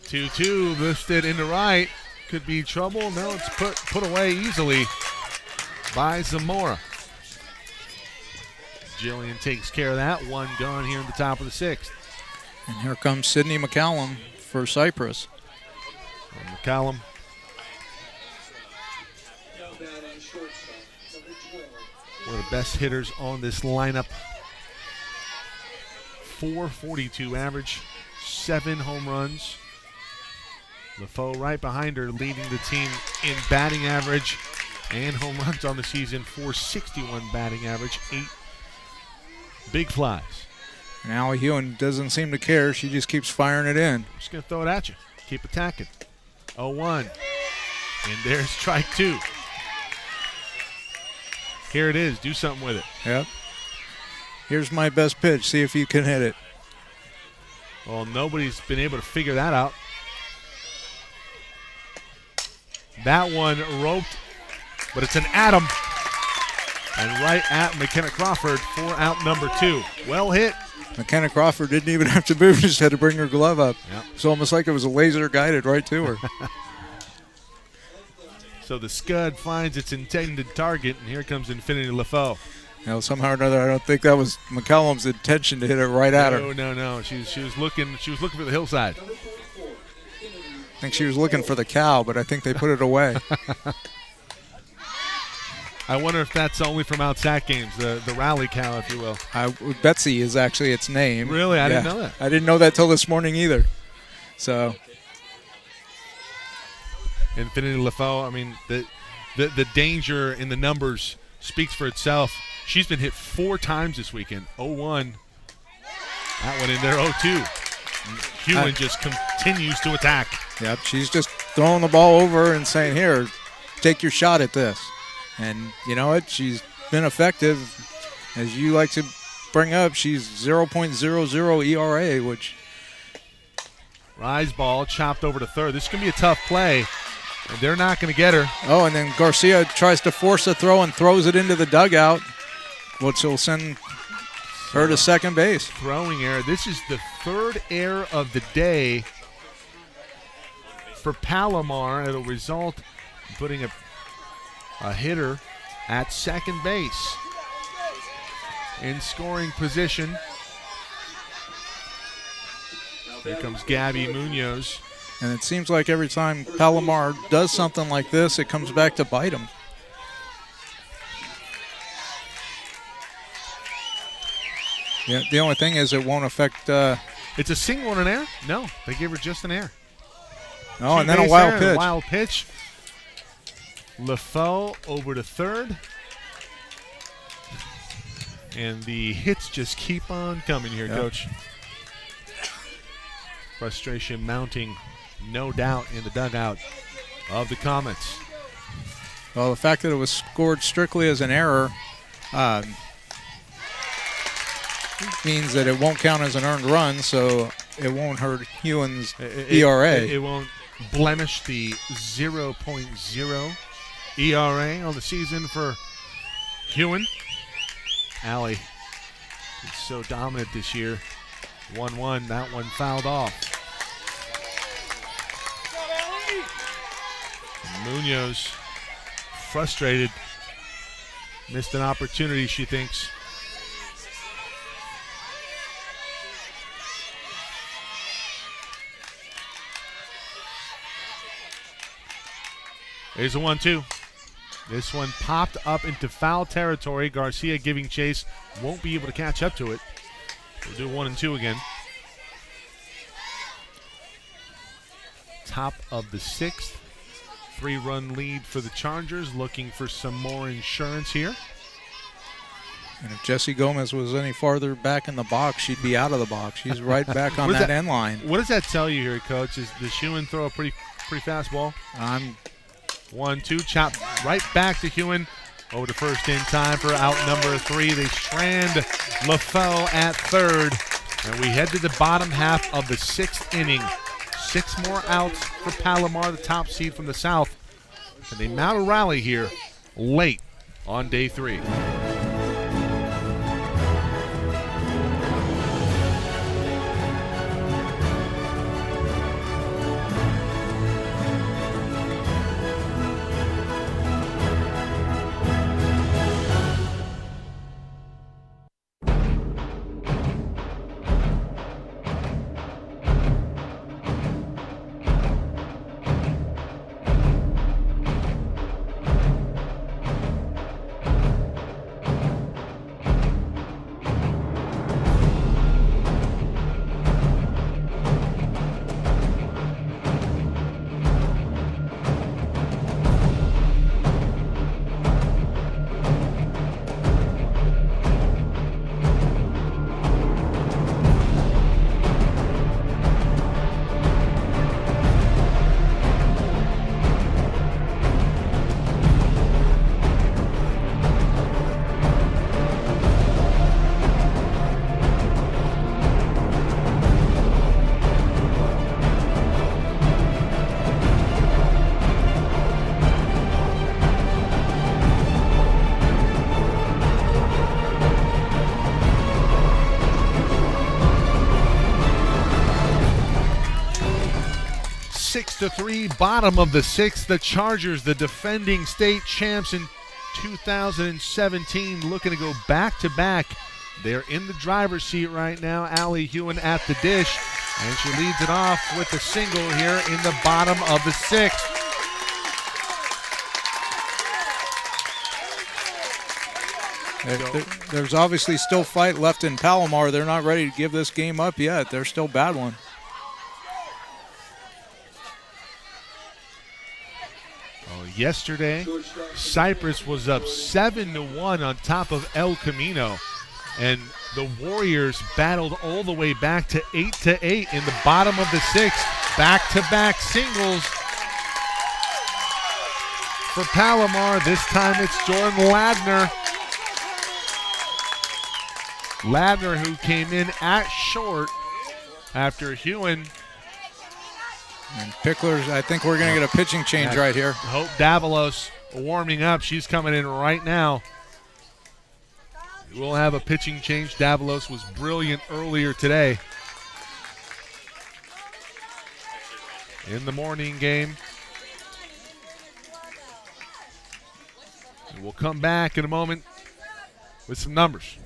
2-2 lifted into right. Could be trouble. No, it's put away easily by Zamora. Jillian takes care of that. One gone here in the top of the 6th. And here comes Sydney McCallum for Cypress. And McCallum. One of the best hitters on this lineup. .442 average, 7 home runs. LaFoe right behind her, leading the team in batting average and home runs on the season. .461 batting average, 8 big flies. And Allie Hewen doesn't seem to care. She just keeps firing it in. Just going to throw it at you. Keep attacking. 0-1. And there's strike 2. Here it is. Do something with it. Yep. Here's my best pitch. See if you can hit it. Well, nobody's been able to figure that out. That one roped, but it's an atom. And right at McKenna Crawford for out number 2. Well hit. McKenna Crawford didn't even have to move, just had to bring her glove up. Yep. It's almost like it was a laser guided right to her. So the scud finds its intended target, and here comes Infinity LaFoe. You know, somehow or another, I don't think that was McCallum's intention to hit it right at her. No. She was looking for the hillside. I think she was looking for the cow, but I think they put it away. I wonder if that's only from Mount Sac games, the rally cow, if you will. Betsy is actually its name. Really? I didn't know that. I didn't know that till this morning either. So Infinity LaFoe, I mean, the danger in the numbers speaks for itself. She's been hit 4 times this weekend. 0-1. That one in there, 0-2. Hewen just continues to attack. Yep, she's just throwing the ball over and saying, here, take your shot at this. And you know what? She's been effective. As you like to bring up, she's 0.00 ERA, which... Rise ball chopped over to third. This is going to be a tough play. And they're not going to get her. Oh, and then Garcia tries to force a throw and throws it into the dugout, which will send her to second base. Throwing error. This is the 3rd error of the day for Palomar. It'll result in putting a hitter at second base in scoring position. Here comes Gabby Munoz. And it seems like every time Palomar does something like this, it comes back to bite them. Yeah, the only thing is it won't affect... It's a single and an error? No, they gave her just an error. Oh, and then a wild pitch. Wild pitch. LaFoe over to third. And the hits just keep on coming here, Coach. Frustration mounting, no doubt, in the dugout of the Comets. Well, the fact that it was scored strictly as an error means that it won't count as an earned run, so it won't hurt Hewen's ERA. It won't blemish the 0.0 ERA on the season for Hewen. Allie is so dominant this year. 1-1, that one fouled off. Munoz, frustrated, missed an opportunity, she thinks. There's a 1-2. This one popped up into foul territory. Garcia giving chase. Won't be able to catch up to it. We'll do 1 and 2 again. Top of the 6th. 3-run lead for the Chargers. Looking for some more insurance here. And if Jessie Gomez was any farther back in the box, she'd be out of the box. She's right back on that end line. What does that tell you here, Coach? Does Hewen throw a pretty fast ball? 1-2, chop right back to Hewen. Over to first in time for out number 3. They strand LaFaux at third. And we head to the bottom half of the 6th inning. 6 more outs for Palomar, the top seed from the south. And they mount a rally here late on day 3. to 3, bottom of the 6th. The Chargers, the defending state champs in 2017, looking to go back-to-back. They're in the driver's seat right now. Allie Hewen at the dish, and she leads it off with a single here in the bottom of the 6th. There's obviously still fight left in Palomar. They're not ready to give this game up yet. They're still battling. Yesterday, Cypress was up 7-1 on top of El Camino, and the Warriors battled all the way back to 8-8 in the bottom of the 6th. Back-to-back singles for Palomar. This time it's Jordan Ladner. Ladner, who came in at short after Hewen. And Pickler's, I think we're going to get a pitching change right here. Hope Davalos warming up. She's coming in right now. We'll have a pitching change. Davalos was brilliant earlier today in the morning game. And we'll come back in a moment with some numbers.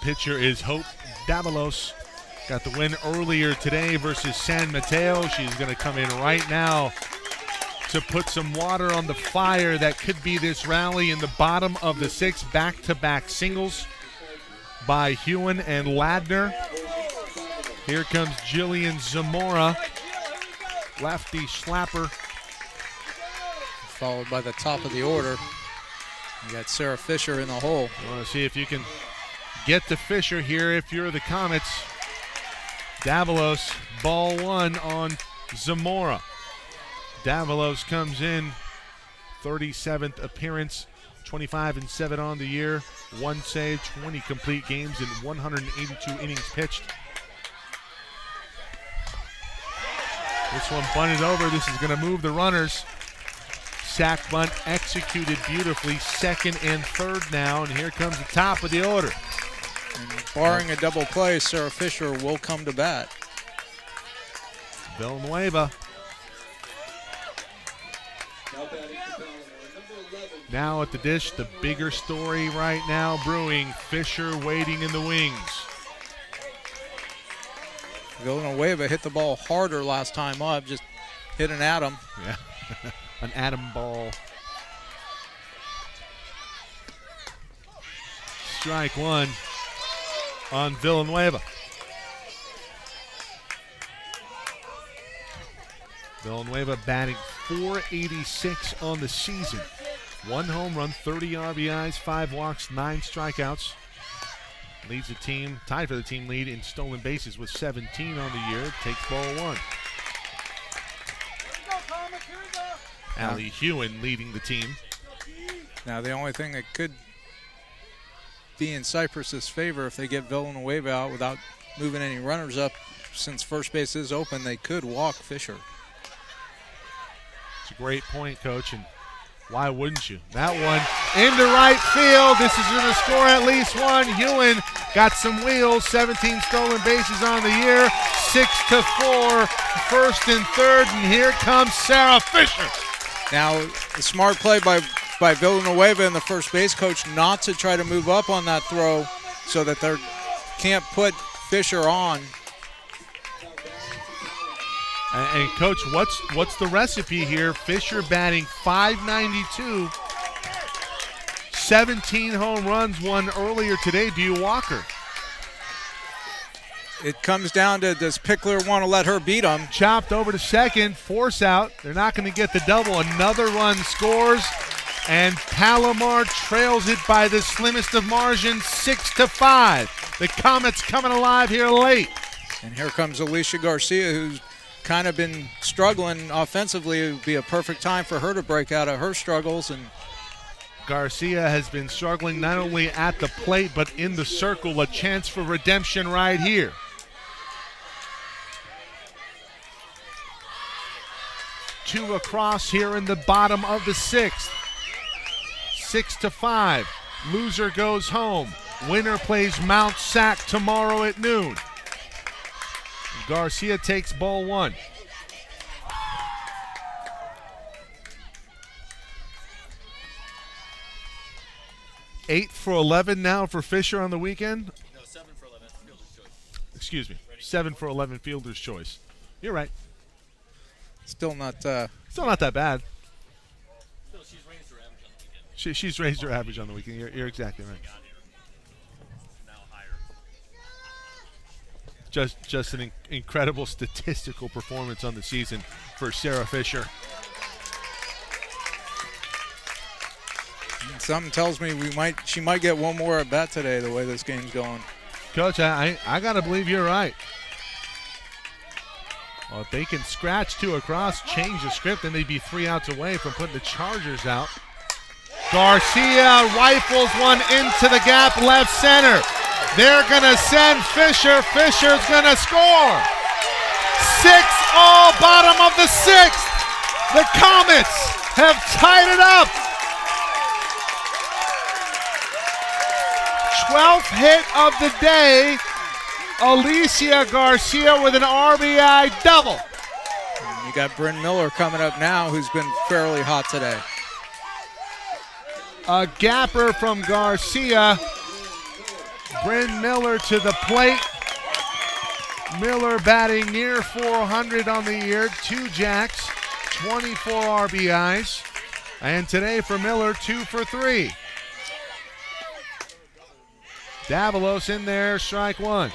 Pitcher is Hope Davalos. Got the win earlier today versus San Mateo. She's going to come in right now to put some water on the fire that could be this rally in the bottom of the 6th. Back-to-back singles by Hewen and Ladner. Here comes Jillian Zamora, lefty slapper. followed by the top of the order. You got Sarah Fisher in the hole. I want to see if you can get to Fisher here if you're the Comets. Davalos, ball one on Zamora. Davalos comes in, 37th appearance, 25-7 on the year, 1 save, 20 complete games in 182 innings pitched. This one bunted over. This is going to move the runners. Sack bunt executed beautifully. Second and third now, and here comes the top of the order. And barring a double play, Sarah Fisher will come to bat. Villanueva. Now at the dish, the bigger story right now brewing. Fisher waiting in the wings. Villanueva hit the ball harder last time up, just hit an atom. Yeah, an atom ball. Strike one on Villanueva. Villanueva batting .486 on the season. 1 home run, 30 RBIs, 5 walks, 9 strikeouts. Leads the team, tied for the team lead in stolen bases with 17 on the year. Takes ball one. Allie Hewen leading the team. Now the only thing that could be in Cypress's favor if they get Villanueva out without moving any runners up, since first base is open, they could walk Fisher. It's a great point, Coach, and why wouldn't you? That one into right field. This is going to score at least one. Hewen got some wheels. 17 stolen bases on the year. 6-4, first and third, and here comes Sarah Fisher. Now, a smart play by Villanueva and the first base coach not to try to move up on that throw so that they can't put Fisher on. And Coach, what's the recipe here? Fisher batting .592, 17 home runs, one earlier today. Do you walk her? It comes down to, does Pickler want to let her beat him? Chopped over to second, force out. They're not going to get the double. Another run scores, and Palomar trails it by the slimmest of margins, 6-5. The Comets coming alive here late. And here comes Alicia Garcia, who's kind of been struggling offensively. It would be a perfect time for her to break out of her struggles. And Garcia has been struggling not only at the plate but in the circle. A chance for redemption right here. Two across here in the bottom of the 6th. 6-5. Loser goes home. Winner plays Mount Sac tomorrow at noon. Garcia takes ball one. Eight for 11 now for Fisher on the weekend. No, 7 for 11. Fielder's choice. Excuse me. 7 for 11 fielder's choice. You're right. still not that bad. Still, she's raised her average on the weekend. She's raised her average on the weekend. You're exactly right. Now higher. Just an incredible statistical performance on the season for Sarah Fisher. Something tells me she might get one more at bat today, the way this game's going. Coach, I gotta believe you're right. Well, if they can scratch two across, change the script, then they'd be 3 outs away from putting the Chargers out. Garcia rifles one into the gap left center. They're gonna send Fisher. Fisher's gonna score. 6-all, bottom of the 6th. The Comets have tied it up. 12th hit of the day. Alicia Garcia with an RBI double. You got Bryn Miller coming up now, who's been fairly hot today. A gapper from Garcia. Bryn Miller to the plate. Miller batting near 400 on the year. 2 jacks, 24 RBIs. And today for Miller, 2 for 3. Davalos in there, strike one.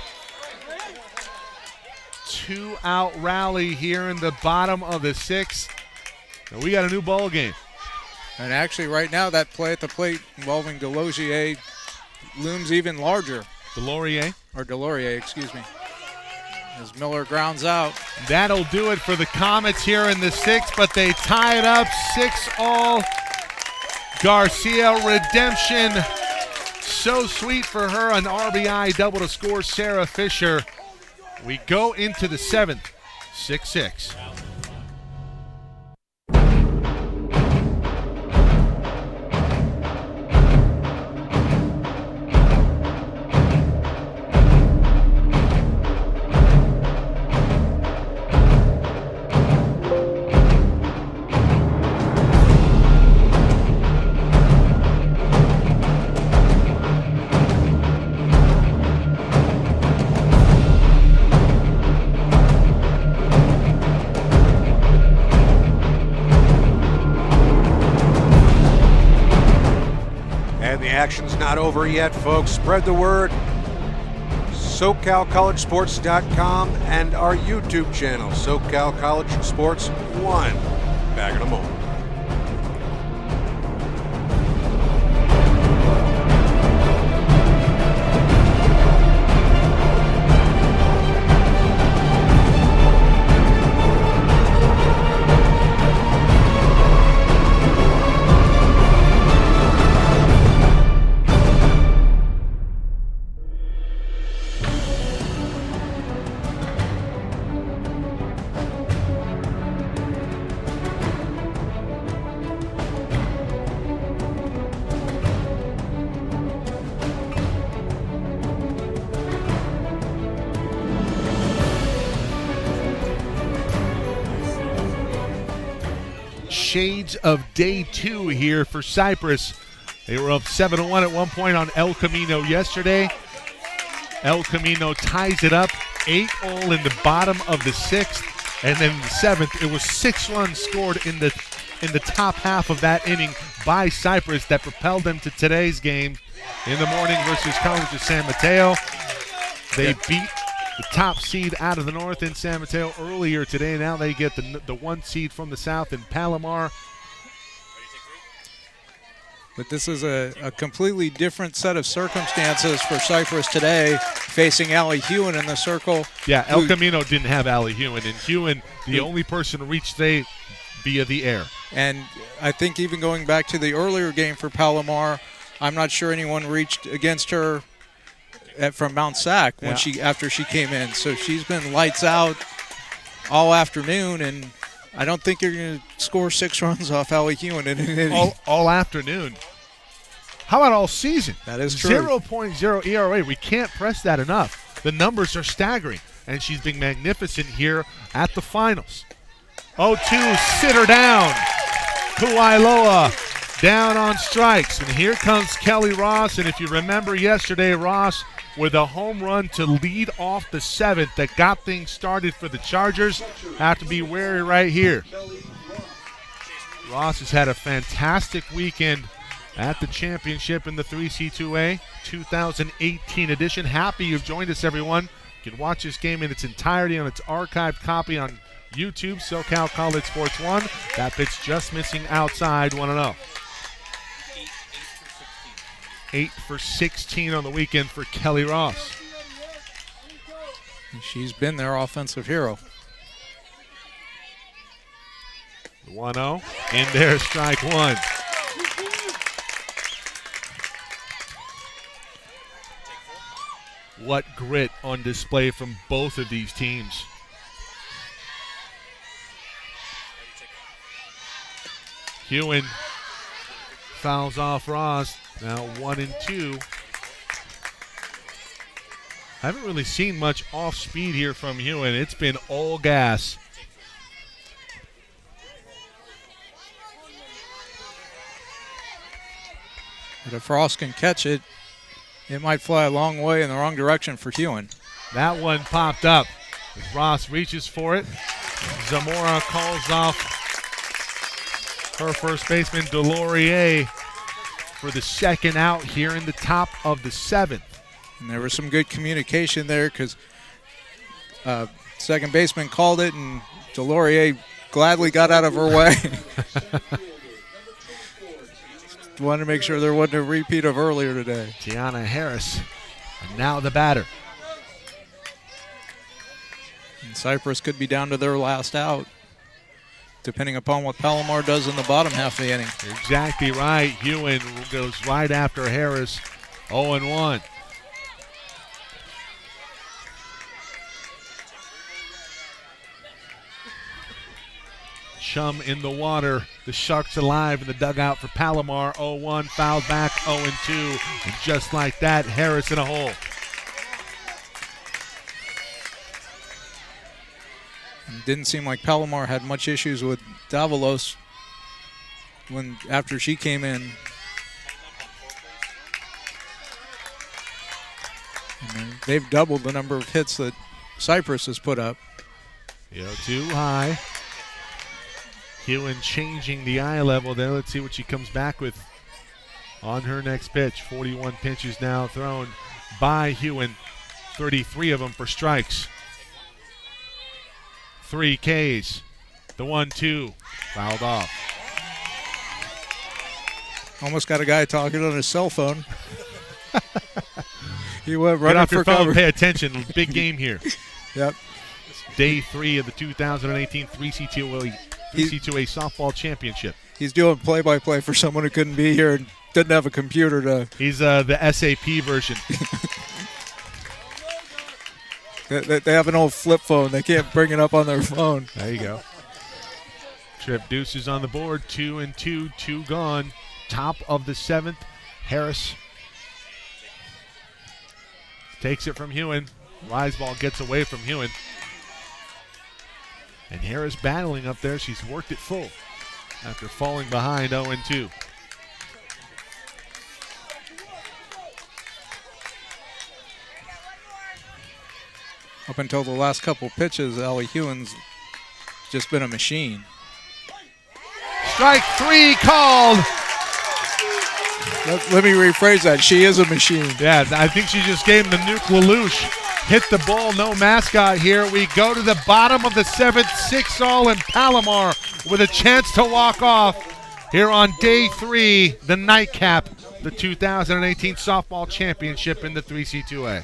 2-out rally here in the bottom of the 6th. And we got a new ball game. And actually right now that play at the plate involving Delosier looms even larger. Delorier, excuse me. As Miller grounds out. That'll do it for the Comets here in the sixth, but they tie it up 6-all. Garcia redemption. So sweet for her, an RBI double to score Sarah Fisher. We go into the seventh, 6-6. Action's not over yet, folks. Spread the word. SoCalCollegeSports.com and our YouTube channel, SoCal College Sports 1. Back in a moment. Shades of day two here for Cypress. They were up 7-1 at one point on El Camino yesterday. El Camino ties it up 8-all in the bottom of the sixth, and then in the seventh, it was 6 runs scored in the top half of that inning by Cypress that propelled them to today's game in the morning versus College of San Mateo. They beat the top seed out of the north in San Mateo earlier today. Now they get the 1 seed from the south in Palomar. But this is a completely different set of circumstances for Cypress today, facing Allie Hewen in the circle. Yeah, El Camino didn't have Allie Hewen, and Hewen, the only person to reach today via the air. And I think even going back to the earlier game for Palomar, I'm not sure anyone reached against her from Mount Sac when after she came in. So she's been lights out all afternoon, and I don't think you're going to score 6 runs off Allie Hewen in an inning. All afternoon. How about all season? That is true. 0.0 ERA. We can't press that enough. The numbers are staggering, and she's been magnificent here at the finals. 0-2, sit her down. Kuailoa down on strikes. And here comes Kelly Ross. And if you remember yesterday, Ross with a home run to lead off the seventh that got things started for the Chargers. Have to be wary right here. Ross has had a fantastic weekend at the championship in the 3C2A 2018 edition. Happy you've joined us, everyone. You can watch this game in its entirety on its archived copy on YouTube, SoCal College Sports 1. That pitch just missing outside, 1-0. 8 for 16 on the weekend for Kelly Ross. She's been their offensive hero. 1-0, in there, strike one. What grit on display from both of these teams. Hewen fouls off Ross. Now 1-2. I haven't really seen much off speed here from Hewen. It's been all gas. But if Ross can catch it, it might fly a long way in the wrong direction for Hewen. That one popped up. As Ross reaches for it, Zamora calls off her first baseman, Delorier, for the second out here in the top of the seventh. And there was some good communication there because second baseman called it and Delorier gladly got out of her way. wanted to make sure there wasn't a repeat of earlier today. Tiana Harris, and now the batter. And Cypress could be down to their last out, depending upon what Palomar does in the bottom half of the inning. Exactly right. Hewen goes right after Harris, 0-1. Chum in the water. The Sharks alive in the dugout for Palomar. 0-1, fouled back, 0-2. And just like that, Harris in a hole. It didn't seem like Palomar had much issues with Davalos after she came in. And they've doubled the number of hits that Cypress has put up. 0-2 high. Hewen changing the eye level there. Let's see what she comes back with on her next pitch. 41 pitches now thrown by Hewen. 33 of them for strikes. 3 Ks. The 1-2. Fouled off. Almost got a guy talking on his cell phone. He went right Get off your phone cover. and pay attention. Big game here. Yep. Day 3 of the 2018 3C2A softball championship. He's doing play-by-play for someone who couldn't be here and didn't have a computer to. He's the SAP version. They have an old flip phone. They can't bring it up on their phone. There you go. Trip Deuces on the board. 2-2, 2 gone. Top of the 7th. Harris takes it from Hewen. Riseball gets away from Hewen. And Harris battling up there. She's worked it full after falling behind 0-2. Up until the last couple pitches, Allie Hewen's just been a machine. Strike 3 called. Let me rephrase that. She is a machine. Yeah, I think she just gave him the nuke Lelouch. Hit the ball, no mascot here. We go to the bottom of the 7th, 6-all, and Palomar with a chance to walk off here on day 3, the nightcap, the 2018 softball championship in the 3C2A.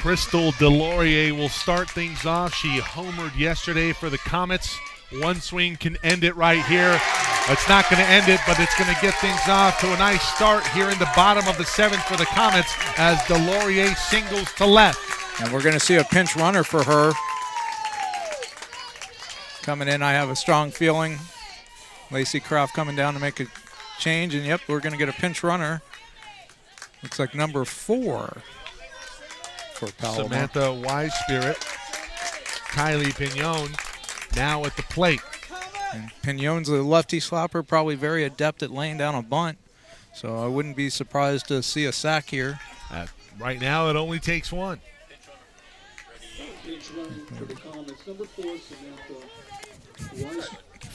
Crystal Delorier will start things off. She homered yesterday for the Comets. One swing can end it right here. It's not going to end it, but it's going to get things off to a nice start here in the bottom of the 7th for the Comets as Delorier singles to left. And we're going to see a pinch runner for her. Coming in, I have a strong feeling. Lacey Croft coming down to make a change, and yep, we're going to get a pinch runner. Looks like number 4 for Palomar. Samantha Wise Spirit. Kylie Pignon now at the plate. And Pignon's a lefty slapper, probably very adept at laying down a bunt. So I wouldn't be surprised to see a sack here. Right now, it only takes one.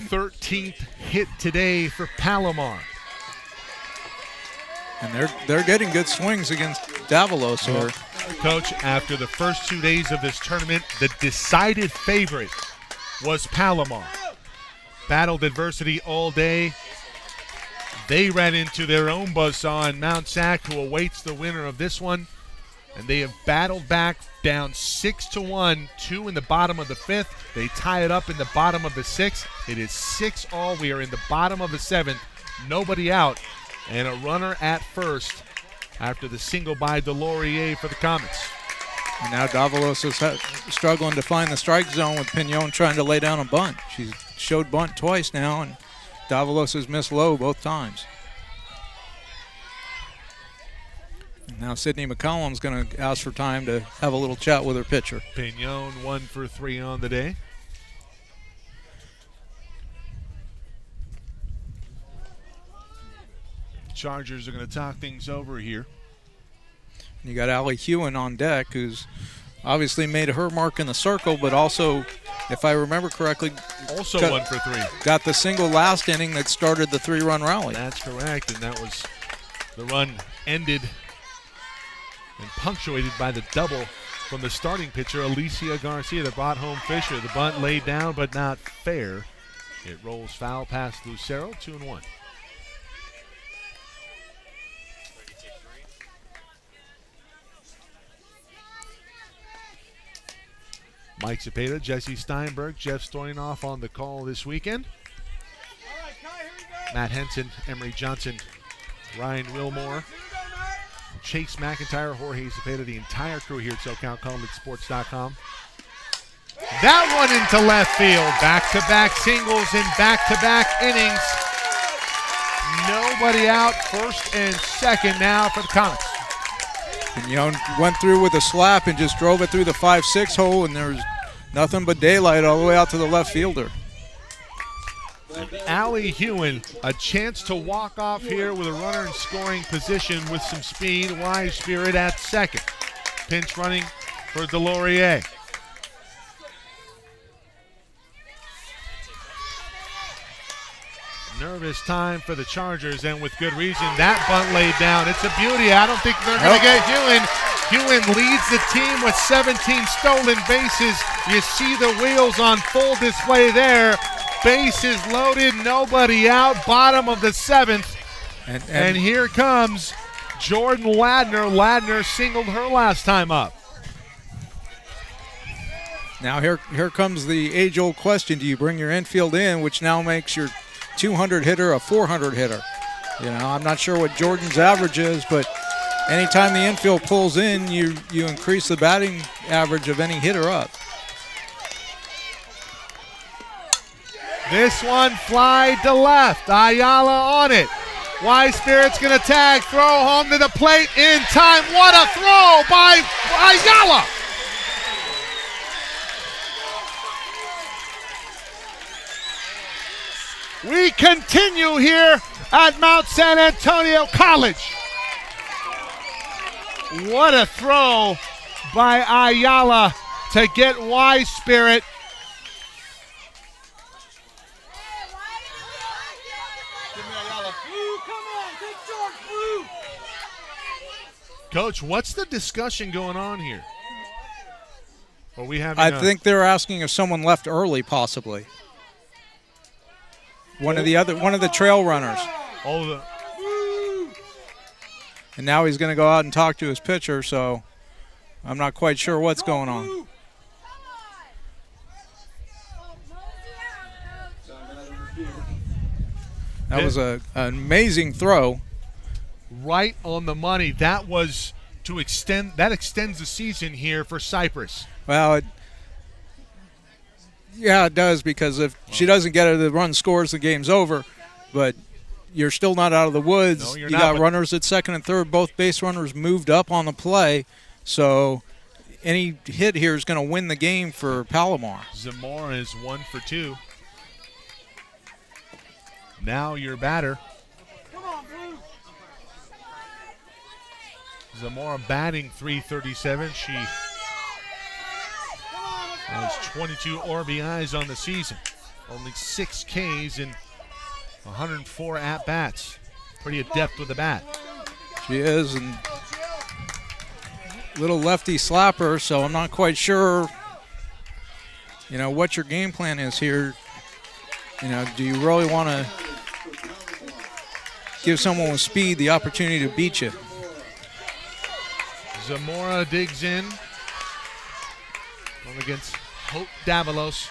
13th hit today for Palomar. And they're getting good swings against Davalos here. Coach, after the first 2 days of this tournament, the decided favorite was Palomar. Battled adversity all day. They ran into their own buzzsaw in Mount Sac, who awaits the winner of this one. and they have battled back down 6-1, 2 in the bottom of the 5th. They tie it up in the bottom of the 6th. It is 6-all. We are in the bottom of the 7th. Nobody out, and a runner at first after the single by Delorier for the Comets. And now Davalos is struggling to find the strike zone with Pignon trying to lay down a bunt. She's showed bunt twice now, and Davalos has missed low both times. And now Sydney McCollum's going to ask for time to have a little chat with her pitcher. Pignon 1 for 3 on the day. Chargers are going to talk things over here. You got Allie Hewen on deck, who's obviously made her mark in the circle, but also, if I remember correctly, also 1 for 3. Got the single last inning that started the 3-run rally. That's correct, and that was the run ended and punctuated by the double from the starting pitcher, Alicia Garcia, that brought home Fisher. The bunt laid down, but not fair. It rolls foul past Lucero, 2-1. Mike Cepeda, Jesse Steinberg, Jeff Stoynoff on the call this weekend. Matt Henson, Emery Johnson, Ryan Wilmore, Chase McIntyre, Jorge Cepeda, the entire crew here at SoCalCollegeSports.com. That one into left field. Back-to-back singles in back-to-back innings. Nobody out, first and second now for the Comets. Pignon went through with a slap and just drove it through the 5-6 hole, and there was nothing but daylight all the way out to the left fielder. Allie Hewen, a chance to walk off here with a runner in scoring position with some speed. Wise Spirit at second. Pinch running for Delorier. Nervous time for the Chargers, and with good reason. That bunt laid down. It's a beauty. I don't think they're going to get Hewen. Hewen leads the team with 17 stolen bases. You see the wheels on full display there. Bases loaded, nobody out, bottom of the 7th. And here comes Jordan Ladner. Ladner singled her last time up. Now here comes the age-old question. Do you bring your infield in, which now makes your 200 hitter a 400 hitter? You know, I'm not sure what Jordan's average is, but anytime the infield pulls in, you increase the batting average of any hitter up. This one fly to left. Ayala on it. Wise Spirit's going to tag, throw home to the plate in time. What a throw by Ayala. We continue here at Mount San Antonio College. What a throw by Ayala to get Wise Spirit. Coach, what's the discussion going on here? Are we having I think they're asking if someone left early, possibly. One of the trail runners. And now he's going to go out and talk to his pitcher, so I'm not quite sure what's going on. That was an amazing throw. Right on the money. That was to extend. That extends the season here for Cypress. Well, it does, because if she doesn't get it, the run scores, the game's over. But you're still not out of the woods. No, you got runners at second and third. Both base runners moved up on the play. So any hit here is going to win the game for Palomar. Zamora is 1 for 2. Now your batter. Zamora batting .337. She has 22 RBIs on the season. Only 6 Ks and 104 at-bats. Pretty adept with the bat. She is, and little lefty slapper, so I'm not quite sure, what your game plan is here. Do you really want to give someone with speed the opportunity to beat you? Zamora digs in. Going against Hope Davalos.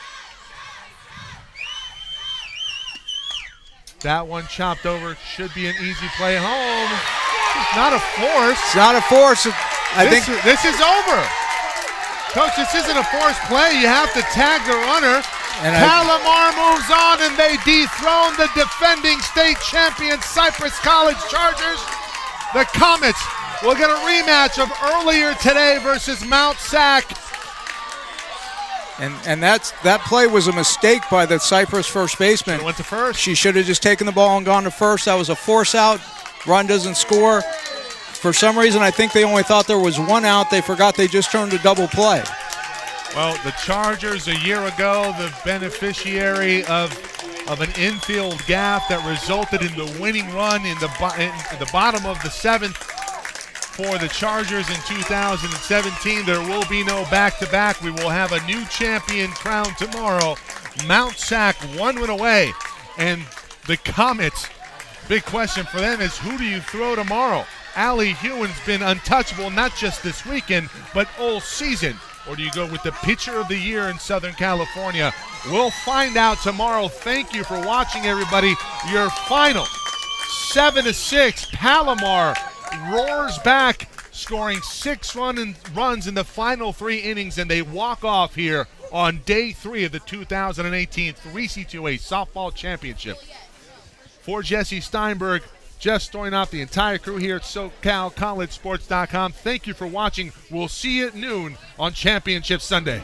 That one chopped over. Should be an easy play home. It's not a force. It's not a force. I think this is over. Coach, this isn't a forced play. You have to tag the runner. And Palomar moves on, and they dethrone the defending state champion Cypress College Chargers. The Comets will get a rematch of earlier today versus Mount Sac. And that play was a mistake by the Cypress first baseman. Went to first. She should have just taken the ball and gone to first. That was a force out. Run doesn't score. For some reason, I think they only thought there was one out. They forgot they just turned a double play. Well, the Chargers a year ago, the beneficiary of an infield gap that resulted in the winning run in the bottom of the seventh for the Chargers in 2017. There will be no back-to-back. We will have a new champion crowned tomorrow. Mount Sac 1 win away. And the Comets, big question for them is, who do you throw tomorrow? Allie Hewen's been untouchable, not just this weekend, but all season. Or do you go with the pitcher of the year in Southern California? We'll find out tomorrow. Thank you for watching, everybody. Your final 7-6. Palomar roars back, scoring 6 runs in the final 3 innings, and they walk off here on day 3 of the 2018 3C2A Softball Championship. For Jesse Steinberg, Jeff Stoynoff, the entire crew here at SoCalCollegeSports.com. Thank you for watching. We'll see you at noon on Championship Sunday.